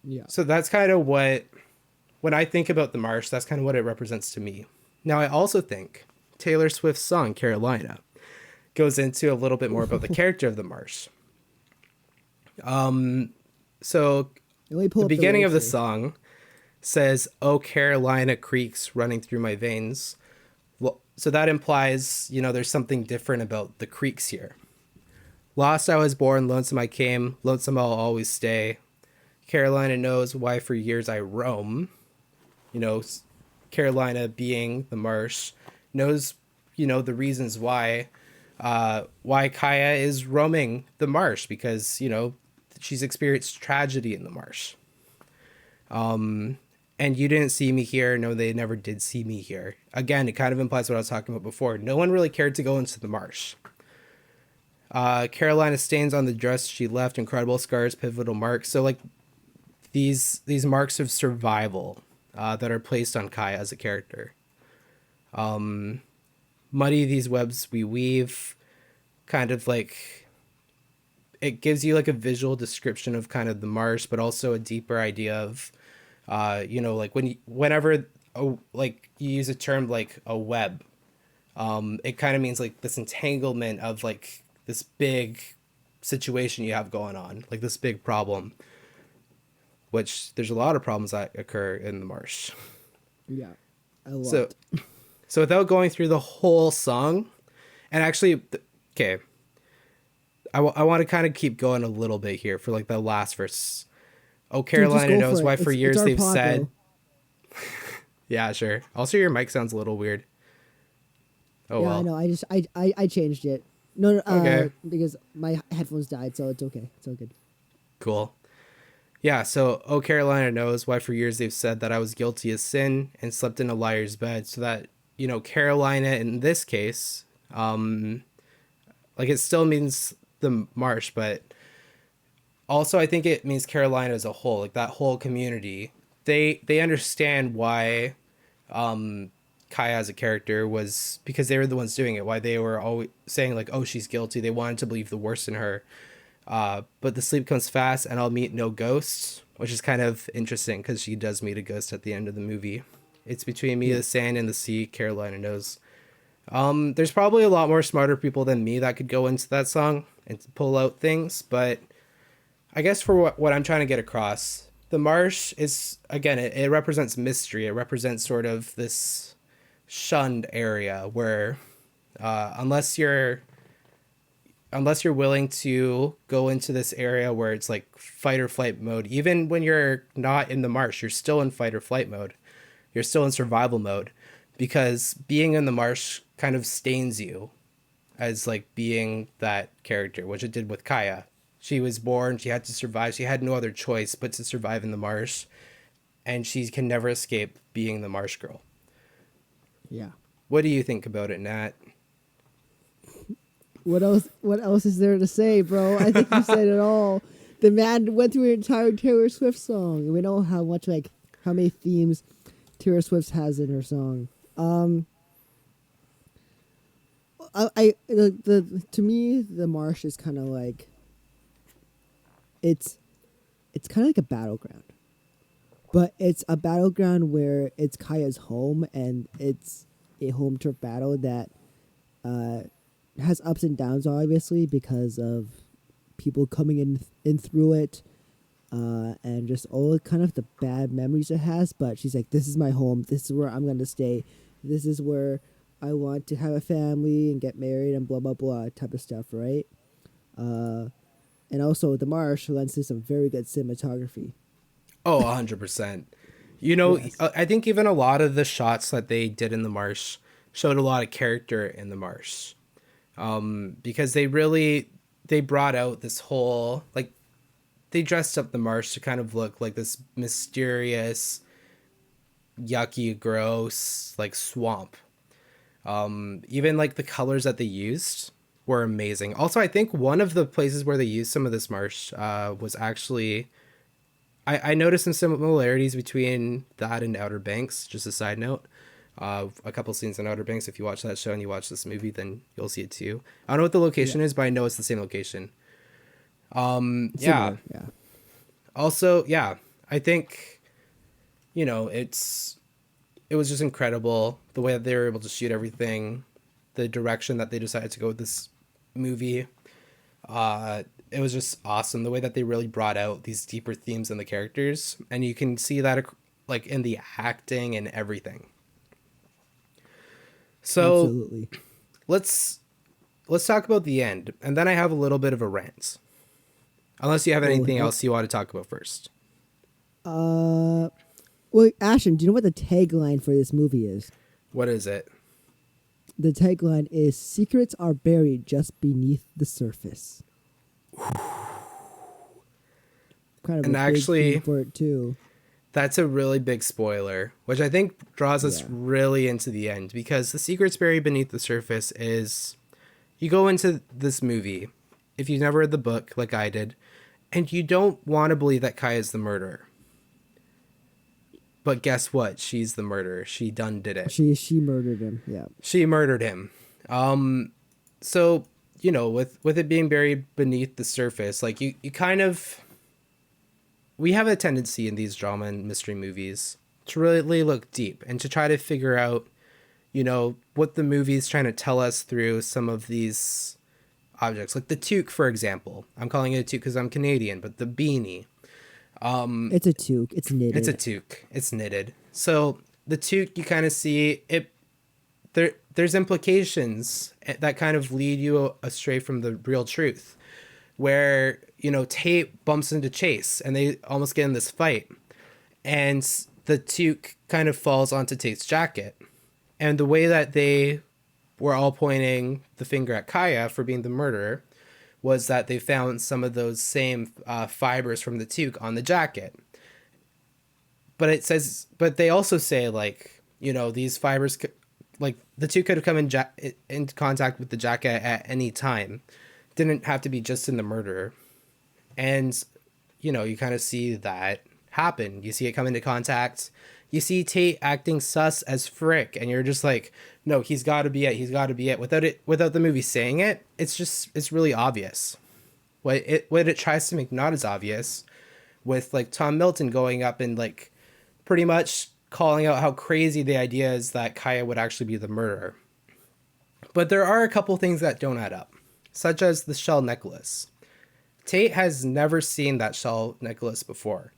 Yeah. So that's kind of when I think about the Marsh, that's kind of what it represents to me. Now, I also think Taylor Swift's song Carolina goes into a little bit more about the character of the Marsh. So the beginning of the song says, "Oh, Carolina creeks running through my veins." Well, so that implies, you know, there's something different about the creeks here. Lost I was born, lonesome I came, lonesome I'll always stay. Carolina knows why for years I roam. You know, Carolina being the Marsh knows, you know, the reasons why Kaya is roaming the marsh, because, you know, she's experienced tragedy in the marsh. And you didn't see me here. No, they never did see me here. Again, it kind of implies what I was talking about before. No one really cared to go into the marsh. Carolina stains on the dress she left, incredible scars, pivotal marks. So like these marks of survival that are placed on Kai as a character. Muddy these webs we weave, kind of like it gives you like a visual description of kind of the marsh, but also a deeper idea of, like whenever like you use a term like a web, it kind of means like this entanglement of like this big situation you have going on, like this big problem, which there's a lot of problems that occur in the marsh. Yeah, a lot. So without going through the whole song, and actually, okay, I want to kind of keep going a little bit here for like the last verse. Oh, Carolina knows why for years they've said. Yeah, sure. Also, your mic sounds a little weird. Oh, yeah, well. I know. I changed it. No, Okay. because my headphones died, so it's okay. It's all good. Cool. Yeah, so Oh Carolina knows why for years they've said that I was guilty of sin and slept in a liar's bed. So that, Carolina in this case, like it still means the marsh, but also I think it means Carolina as a whole, like that whole community. They understand why Kai as a character was, because they were the ones doing it, why they were always saying like, oh, she's guilty. They wanted to believe the worst in her. But the sleep comes fast and I'll meet no ghosts, which is kind of interesting because she does meet a ghost at the end of the movie. It's between me, the sand, and the sea. Carolina knows. There's probably a lot more smarter people than me that could go into that song and pull out things. But I guess for what I'm trying to get across, the marsh is, again, it represents mystery. It represents sort of this shunned area where unless you're willing to go into this area where it's like fight or flight mode, even when you're not in the marsh, you're still in fight or flight mode. You're still in survival mode, because being in the marsh kind of stains you as like being that character, which it did with Kaya. She was born, she had to survive. She had no other choice but to survive in the marsh, and she can never escape being the marsh girl. Yeah. What do you think about it, Nat? What else is there to say, bro? I think you said it all. The man went through an entire Taylor Swift song, and we know how many themes Taylor Swift has in her song. To me, the marsh is kind of like it's kind of like a battleground, but it's a battleground where it's Kaya's home, and it's a home turf battle that has ups and downs, obviously, because of people coming in through it, and just all kind of the bad memories it has. But she's like, this is my home. This is where I'm going to stay. This is where I want to have a family and get married and blah, blah, blah type of stuff, right? And also the marsh lends to some very good cinematography. Oh, 100%. Yes. I think even a lot of the shots that they did in the marsh showed a lot of character in the marsh. Because they brought out this whole, like, they dressed up the marsh to kind of look like this mysterious, yucky, gross, like, swamp. Even like the colors that they used were amazing. Also, I think one of the places where they used some of this marsh was actually, I noticed some similarities between that and Outer Banks. Just a side note. A couple scenes in Outer Banks. If you watch that show and you watch this movie, then you'll see it too. I don't know what the location is, but I know it's the same location. Yeah. Also, yeah, I think, it was just incredible the way that they were able to shoot everything, the direction that they decided to go with this movie. It was just awesome the way that they really brought out these deeper themes in the characters, and you can see that like in the acting and everything. So absolutely. Let's talk about the end, and then I have a little bit of a rant. Unless you have anything else you want to talk about first. Well, Ashton, do you know what the tagline for this movie is? What is it? The tagline is "Secrets are buried just beneath the surface." Kind of and a actually, big theme for it too. That's a really big spoiler, which I think draws us really into the end, because the secrets buried beneath the surface is, you go into this movie if you've never read the book like I did, and you don't want to believe that Kaya is the murderer. But guess what? She's the murderer. She done did it. She murdered him. Yeah. She murdered him. So, you know, with it being buried beneath the surface, like you kind of, we have a tendency in these drama and mystery movies to really look deep and to try to figure out, you know, what the movie is trying to tell us through some of these objects. Like the toque, for example. I'm calling it a toque because I'm Canadian, but the beanie. It's a toque. It's knitted. It's a toque. It's knitted. So the toque, you kind of see it. There's implications that kind of lead you astray from the real truth, where, you know, Tate bumps into Chase and they almost get in this fight, and the toque kind of falls onto Tate's jacket, and the way that they were all pointing the finger at Kaya for being the murderer was that they found some of those same fibers from the toque on the jacket. But they also say, like, you know, these fibers, like the toque could have come into contact with the jacket at any time. Didn't have to be just in the murder. And, you know, you kind of see that happen. You see it come into contact. You see Tate acting sus as frick, and you're just like, no, he's got to be it. He's got to be it. Without the movie saying it, it's really obvious. What it tries to make not as obvious, with like Tom Milton going up and like pretty much calling out how crazy the idea is that Kaya would actually be the murderer. But there are a couple things that don't add up, such as the shell necklace. Tate has never seen that shell necklace before.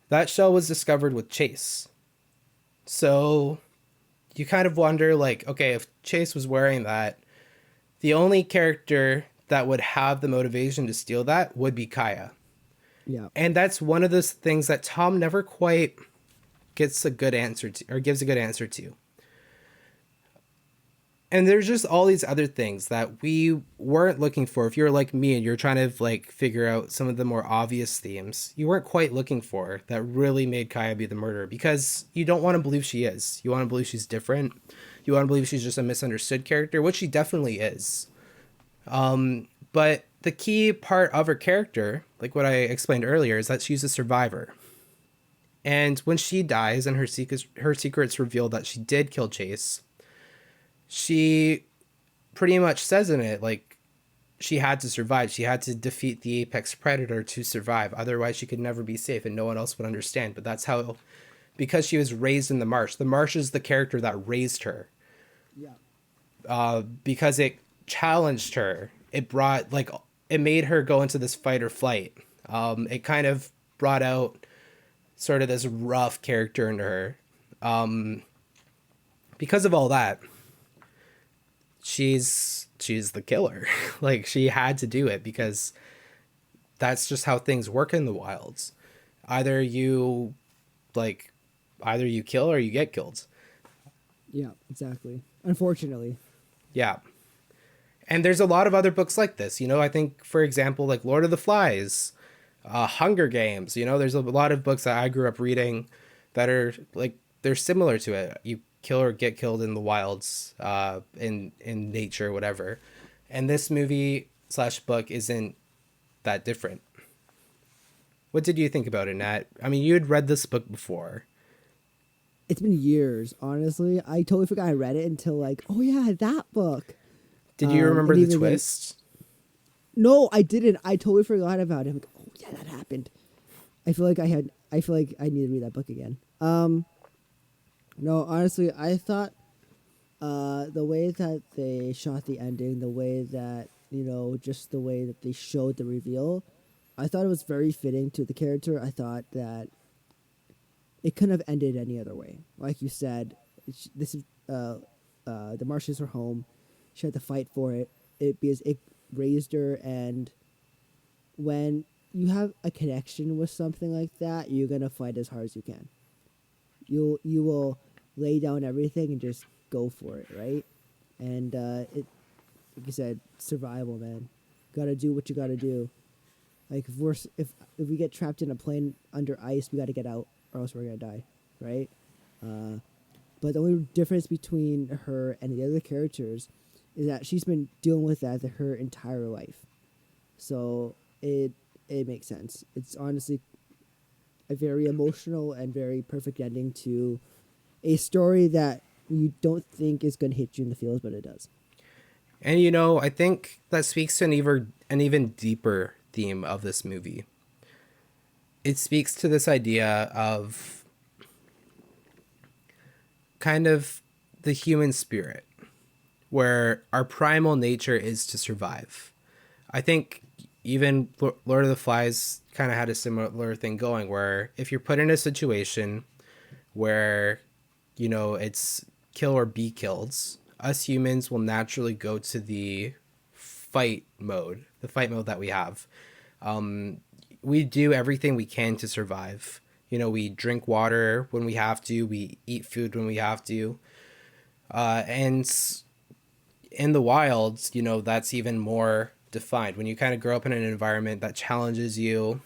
That shell was discovered with Chase. So you kind of wonder, like, okay, if Chase was wearing that, the only character that would have the motivation to steal that would be Kaya. Yeah. And that's one of those things that Tom never quite gets a good answer to, or gives a good answer to. And there's just all these other things that we weren't looking for. If you're like me and you're trying to like figure out some of the more obvious themes, you weren't quite looking for that really made Kaya be the murderer, because you don't want to believe she is. You want to believe she's different. You want to believe she's just a misunderstood character, which she definitely is. But the key part of her character, like what I explained earlier, is that she's a survivor. And when she dies and her secret's revealed that she did kill Chase, she pretty much says in it, like, she had to survive. She had to defeat the apex predator to survive. Otherwise, she could never be safe and no one else would understand. But that's how, because she was raised in the Marsh. The Marsh is the character that raised her. Yeah. Because it challenged her. It brought, like, it made her go into this fight or flight. It kind of brought out sort of this rough character into her. Because of all that, she's the killer. Like, she had to do it because that's just how things work in the wilds. Either you kill or you get killed. Yeah, exactly. Unfortunately. Yeah. And there's a lot of other books like this. You know, I think, for example, like Lord of the Flies, Hunger Games, you know, there's a lot of books that I grew up reading that are like, they're similar to it. You kill or get killed in the wilds, in nature, whatever. And this movie / book isn't that different. What did you think about it, Nat? I mean, you had read this book before. It's been years, honestly. I totally forgot I read it until like, oh yeah, that book. Did you remember the twist? No, I didn't. I totally forgot about it. I'm like, oh yeah, that happened. I feel like I need to read that book again. No, honestly, I thought the way that they shot the ending, the way that, you know, just the way that they showed the reveal, I thought it was very fitting to the character. I thought that it couldn't have ended any other way. Like you said, this is the Marshes are home. She had to fight for it because it raised her, and when you have a connection with something like that, you're gonna fight as hard as you can. You will lay down everything and just go for it, right? And it, like you said, survival, man. Gotta do what you gotta do. Like if we get trapped in a plane under ice, we gotta get out, or else we're gonna die, right? But the only difference between her and the other characters is that she's been dealing with that her entire life. So it makes sense. It's honestly a very emotional and very perfect ending to a story that you don't think is going to hit you in the feels, but it does. And I think that speaks to an even deeper theme of this movie. It speaks to this idea of kind of the human spirit, where our primal nature is to survive. I think even Lord of the Flies kind of had a similar thing going, where if you're put in a situation where, it's kill or be killed, us humans will naturally go to the fight mode that we have. We do everything we can to survive. We drink water when we have to, we eat food when we have to. And in the wilds, that's even more defined. When you kind of grow up in an environment that challenges you,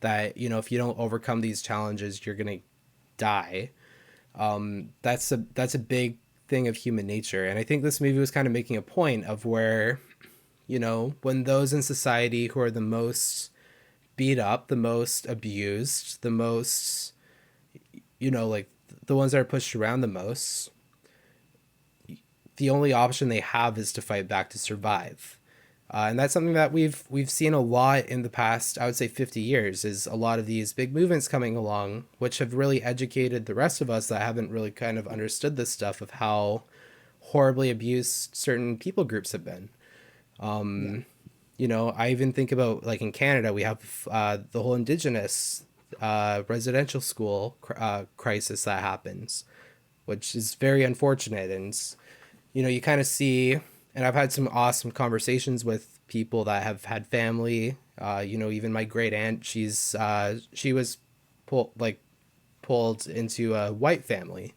that, if you don't overcome these challenges, you're going to die. That's a big thing of human nature. And I think this movie was kind of making a point of where, when those in society who are the most beat up, the most abused, the most, like the ones that are pushed around the most, the only option they have is to fight back to survive. And that's something that we've seen a lot in the past, I would say 50 years, is a lot of these big movements coming along, which have really educated the rest of us that haven't really kind of understood this stuff of how horribly abused certain people groups have been. I even think about, like, in Canada, we have the whole Indigenous residential school crisis that happens, which is very unfortunate. And, you kind of see, and I've had some awesome conversations with people that have had family, even my great aunt, she was pulled into a white family.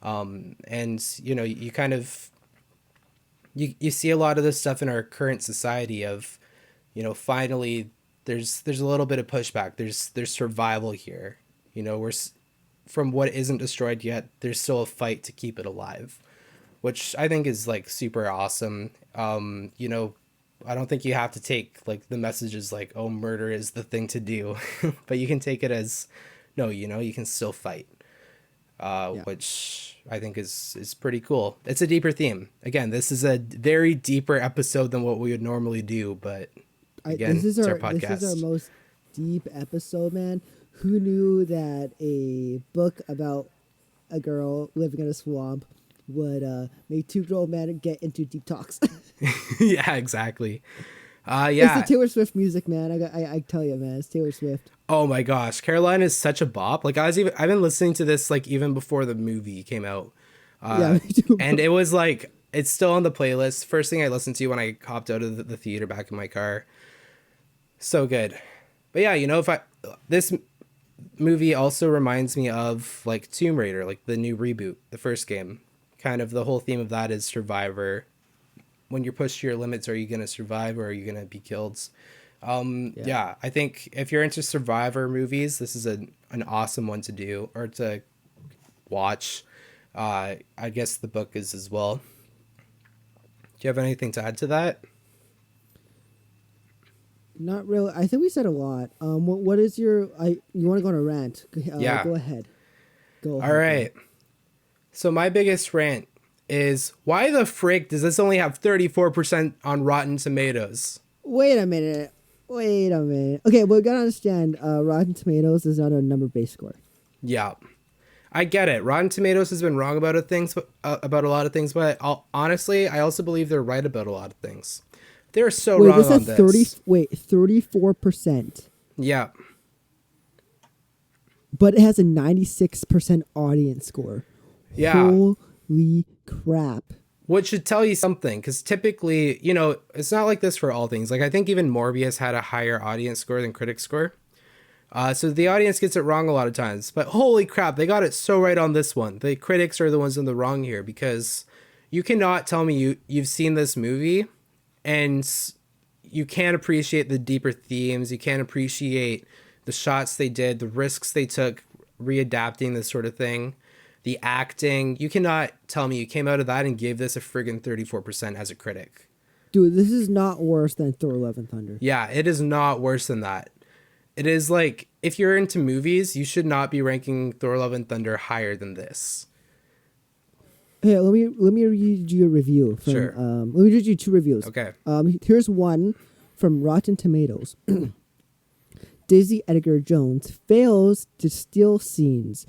And, you kind of, you see a lot of this stuff in our current society of, finally there's a little bit of pushback. There's survival here. From what isn't destroyed yet, there's still a fight to keep it alive, which I think is, like, super awesome. I don't think you have to take, like, the messages like, oh, murder is the thing to do, but you can take it as, no, you can still fight. Which I think is pretty cool. It's a deeper theme. Again, this is a very deeper episode than what we would normally do, but again, it's our podcast. This is our most deep episode, man. Who knew that a book about a girl living in a swamp would make two-year-old men get into deep talks? Yeah, exactly. Yeah. It's the Taylor Swift music, man. I tell you, man, it's Taylor Swift. Oh my gosh, Caroline is such a bop. Like, I've been listening to this, like, even before the movie came out. Yeah, me too. And it was like, it's still on the playlist. First thing I listened to when I hopped out of the theater back in my car. So good. But yeah, this movie also reminds me of, like, Tomb Raider, like the new reboot, the first game. Kind of the whole theme of that is survivor. When you're pushed to your limits, are you going to survive or are you going to be killed? Yeah, I think if you're into survivor movies, this is an awesome one to do or to watch. I guess the book is as well. Do you have anything to add to that? Not really. I think we said a lot. What is your? You want to go on a rant? Yeah. Go ahead. Go. All right. So my biggest rant is, why the frick does this only have 34% on Rotten Tomatoes? Wait a minute. Okay, well, we gotta understand. Rotten Tomatoes is not a number-based score. Yeah, I get it. Rotten Tomatoes has been wrong about about a lot of things, but honestly, I also believe they're right about a lot of things. They're so wrong on this. 34%. Yeah. But it has a 96% audience score. Yeah. Holy crap. Which should tell you something, because typically, it's not like this for all things. Like, I think even Morbius had a higher audience score than critic score. So the audience gets it wrong a lot of times. But holy crap, they got it so right on this one. The critics are the ones in the wrong here, because you cannot tell me you've seen this movie and you can't appreciate the deeper themes. You can't appreciate the shots they did, the risks they took, readapting this sort of thing. The acting, you cannot tell me you came out of that and gave this a friggin' 34% as a critic. Dude, this is not worse than Thor: Love and Thunder. Yeah, it is not worse than that. It is like, if you're into movies, you should not be ranking Thor: Love and Thunder higher than this. Hey, let me read you a review. From, Sure. Let me read you 2 reviews. Okay. Here's one from Rotten Tomatoes. Daisy Edgar Jones fails to steal scenes.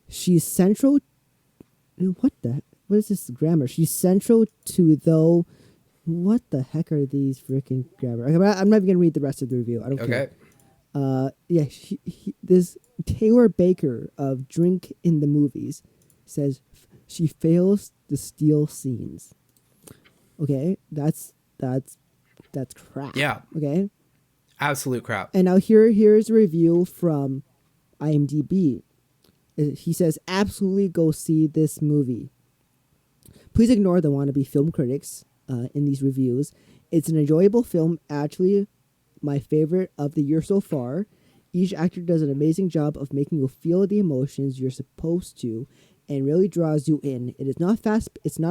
She's central. What is this grammar? She's central to though. What the heck are these freaking grammar? I'm not even gonna read the rest of the review. I don't care. Yeah, this Taylor Baker of Drink in the Movies says she fails to steal scenes. Okay, that's crap. Yeah. Okay. Absolute crap. And now here's a review from IMDb. He says, absolutely go see this movie. Please ignore the wannabe film critics in these reviews. It's an enjoyable film, actually my favorite of the year so far. Each actor does an amazing job of making you feel the emotions you're supposed to and really draws you in. It's not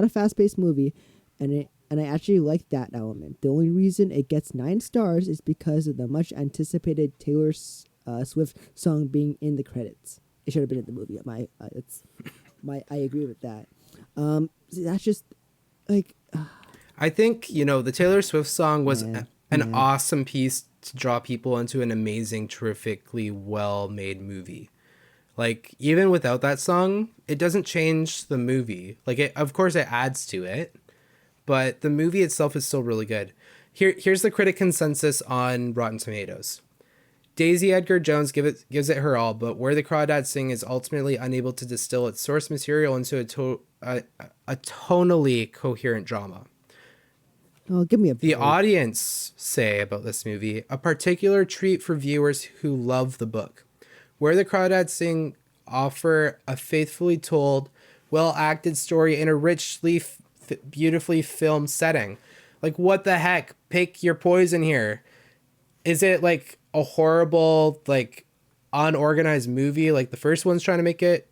a fast-paced movie, and I actually like that element. The only reason it gets 9 stars is because of the much anticipated Taylor Swift song being in the credits. It should have been in the movie. I agree with that. That's just like. I think, the Taylor Swift song was an awesome piece to draw people into an amazing, terrifically well-made movie. Like, even without that song, it doesn't change the movie. Like, of course it adds to it, but the movie itself is still really good. Here's the critic consensus on Rotten Tomatoes. Daisy Edgar Jones gives it her all, but Where the Crawdads Sing is ultimately unable to distill its source material into a tonally coherent drama. Oh, give me a break. The audience say about this movie, a particular treat for viewers who love the book. Where the Crawdads Sing offer a faithfully told, well-acted story in a richly, beautifully filmed setting. Like, what the heck? Pick your poison here. Is it like a horrible, like, unorganized movie like the first one's trying to make it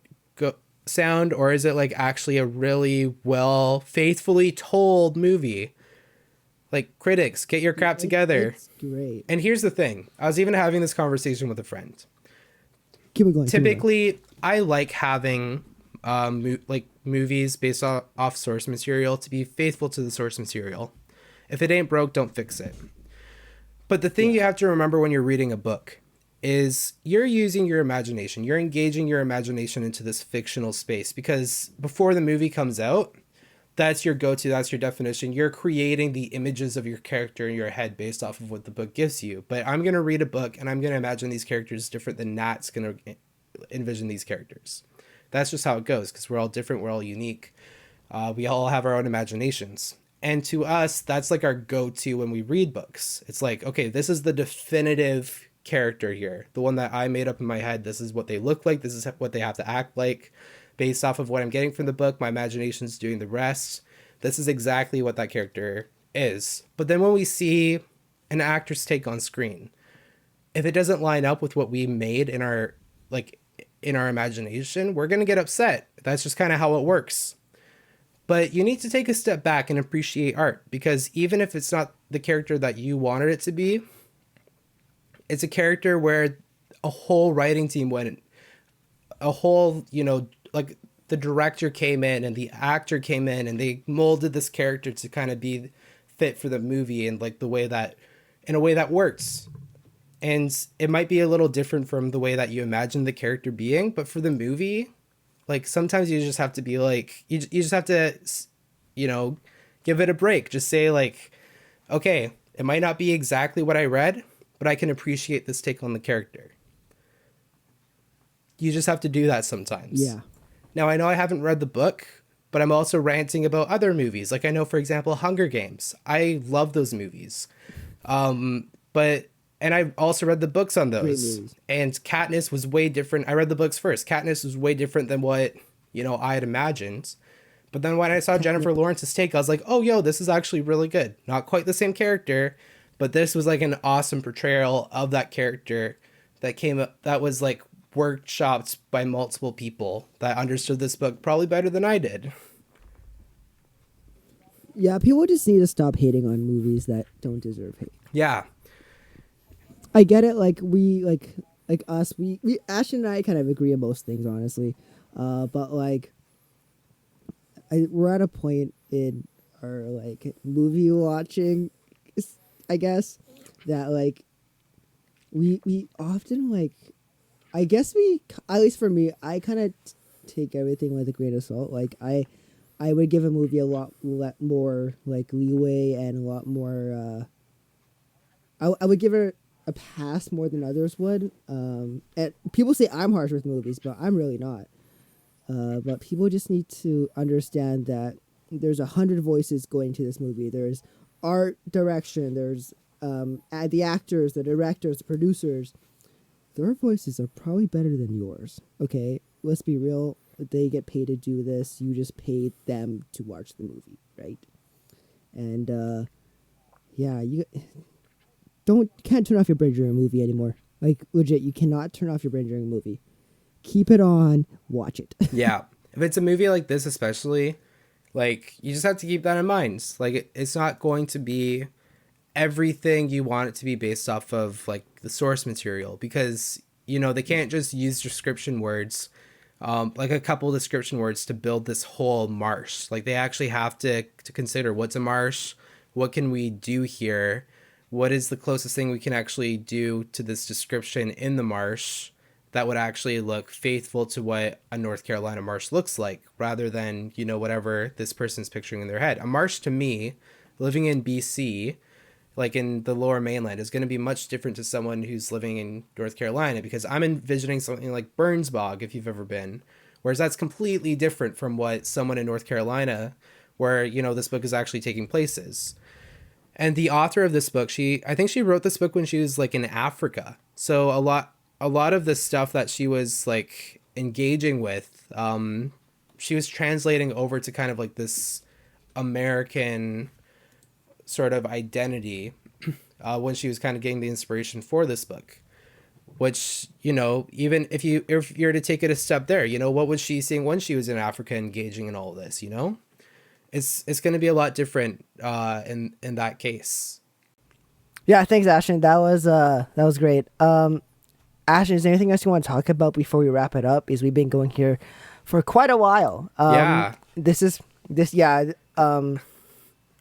sound, or is it like actually a really well, faithfully told movie? Like, critics, get your crap together. It's great. And here's the thing. I was even having this conversation with a friend. Keep it going. Typically, I like having movies based off source material to be faithful to the source material. If it ain't broke, don't fix it. But the thing you have to remember when you're reading a book is you're using your imagination. You're engaging your imagination into this fictional space, because before the movie comes out, that's your go-to, that's your definition. You're creating the images of your character in your head based off of what the book gives you. But I'm going to read a book and I'm going to imagine these characters different than Nat's going to envision these characters. That's just how it goes, because we're all different, we're all unique. We all have our own imaginations. And to us, that's like our go-to when we read books. It's like, okay, this is the definitive character here. The one that I made up in my head. This is what they look like. This is what they have to act like. Based off of what I'm getting from the book, my imagination's doing the rest. This is exactly what that character is. But then when we see an actor's take on screen, if it doesn't line up with what we made in our imagination, we're going to get upset. That's just kind of how it works. But you need to take a step back and appreciate art, because even if it's not the character that you wanted it to be, it's a character where a whole writing team went, a whole, like the director came in and the actor came in and they molded this character to kind of be fit for the movie and like in a way that works. And it might be a little different from the way that you imagine the character being, but for the movie, like sometimes you just have to be like, you just have to, give it a break. Just say like, okay, it might not be exactly what I read, but I can appreciate this take on the character. You just have to do that sometimes. Yeah. Now, I know I haven't read the book, but I'm also ranting about other movies. Like I know, for example, Hunger Games. I love those movies. And I've also read the books on those. And Katniss was way different. I read the books first. Katniss was way different than what, I had imagined. But then when I saw Jennifer Lawrence's take, I was like, oh, yo, this is actually really good. Not quite the same character, but this was like an awesome portrayal of that character that was like workshopped by multiple people that understood this book probably better than I did. Yeah, people just need to stop hating on movies that don't deserve hate. Yeah. I get it. Like like us, we Ash and I kind of agree on most things, honestly. But like, we're at a point in our like movie watching, I guess, that like we often like, I guess at least for me, I kind of take everything with a grain of salt. Like I would give a movie a lot more like leeway and a lot more. I would give her a pass more than others would. And people say I'm harsh with movies, but I'm really not. But people just need to understand that there's 100 voices going to this movie. There's art direction. There's the actors, the directors, the producers. Their voices are probably better than yours. Okay, let's be real. They get paid to do this. You just paid them to watch the movie, right? And yeah, you can't turn off your brain during a movie anymore. Like legit, you cannot turn off your brain during a movie. Keep it on, watch it. Yeah. If it's a movie like this, especially, like, you just have to keep that in mind. Like, it's not going to be everything you want it to be based off of, like, the source material, because, you know, they can't just use description words, like a couple description words to build this whole marsh. Like, they actually have to consider what's a marsh, what can we do here, what is the closest thing we can actually do to this description in the marsh that would actually look faithful to what a North Carolina marsh looks like, rather than, you know, whatever this person's picturing in their head. A marsh, to me, living in BC, like in the lower mainland, is going to be much different to someone who's living in North Carolina, because I'm envisioning something like Burns Bog, if you've ever been, whereas that's completely different from what someone in North Carolina, where, you know, this book is actually taking place, is. And the author of this book, I think she wrote this book when she was like in Africa. So a lot of the stuff that she was like engaging with, she was translating over to kind of like this American sort of identity when she was kind of getting the inspiration for this book. Which, you know, even if you're to take it a step there, you know, what was she seeing when she was in Africa engaging in all of this, you know? It's going to be a lot different in that case. Yeah, thanks, Ashton. That was great. Ashton, is there anything else you want to talk about before we wrap it up? Because we've been going here for quite a while. Yeah. We've been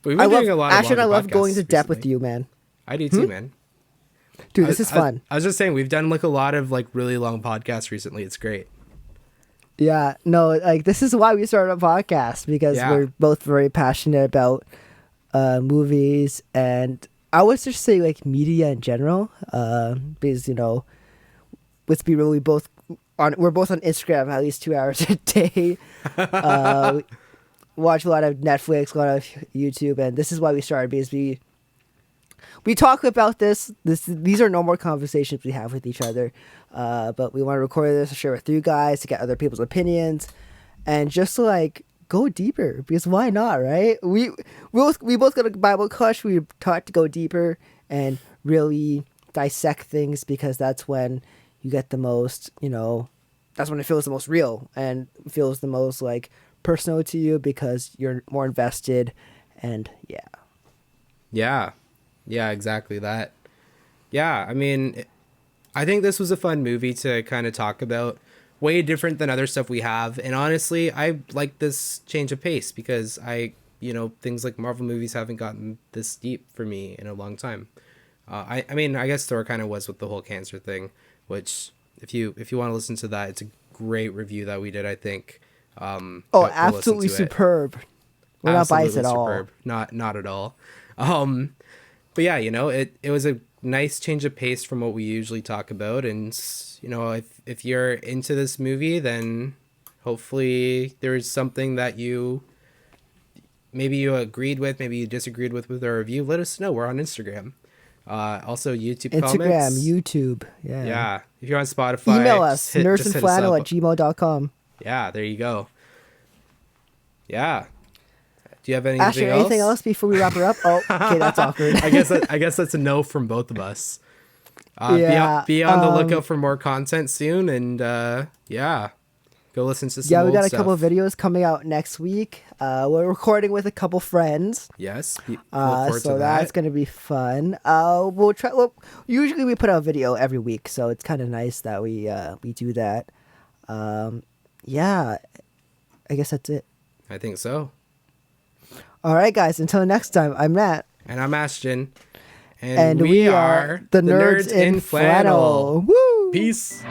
doing a lot. Ashton, I love going to depth with you, man. I do too, man. Dude, this is fun. I was just saying, we've done like a lot of like really long podcasts recently. It's great. Yeah, no, like this is why we started a podcast, because we're both very passionate about movies, and I would just say like media in general. Because, you know, let's be real, we're both on Instagram at least 2 hours a day. Watch a lot of Netflix, a lot of YouTube, and this is why we started, because we talk about this. These are normal conversations we have with each other, but we want to record this to share with you guys, to get other people's opinions, and just to like go deeper, because why not, right? We both got a Bible crush. We taught to go deeper and really dissect things, because that's when you get the most, you know, that's when it feels the most real and feels the most like personal to you, because you're more invested. And yeah, exactly that. Yeah, I mean, I think this was a fun movie to kind of talk about, way different than other stuff we have. And honestly, I like this change of pace, because things like Marvel movies haven't gotten this deep for me in a long time. I mean, I guess Thor kind of was with the whole cancer thing, which if you want to listen to that, it's a great review that we did, I think. Absolutely superb. We're not biased at all. Not at all. But yeah, you know, it was a nice change of pace from what we usually talk about. And, you know, if you're into this movie, then hopefully there's something that maybe you agreed with, maybe you disagreed with our review. Let us know. We're on Instagram. Also YouTube comments. YouTube. Yeah. Yeah. If you're on Spotify, email us, nurseandflannel@gmail.com. Yeah, there you go. Yeah. Do you have anything else? Anything else before we wrap her up? Oh, okay, that's awkward. I guess that's a no from both of us. Be on the lookout for more content soon, and yeah. Go listen to some Yeah, we old got a stuff. couple of videos coming out next week. We're recording with a couple friends. Yes. Look forward So to that's that. gonna be fun. We'll try. Well, usually we put out a video every week, so it's kind of nice that we do that. Yeah, I guess that's it. I think so. All right, guys. Until next time, I'm Matt, And I'm Ashton. and we are the nerds in flannel. Woo! Peace.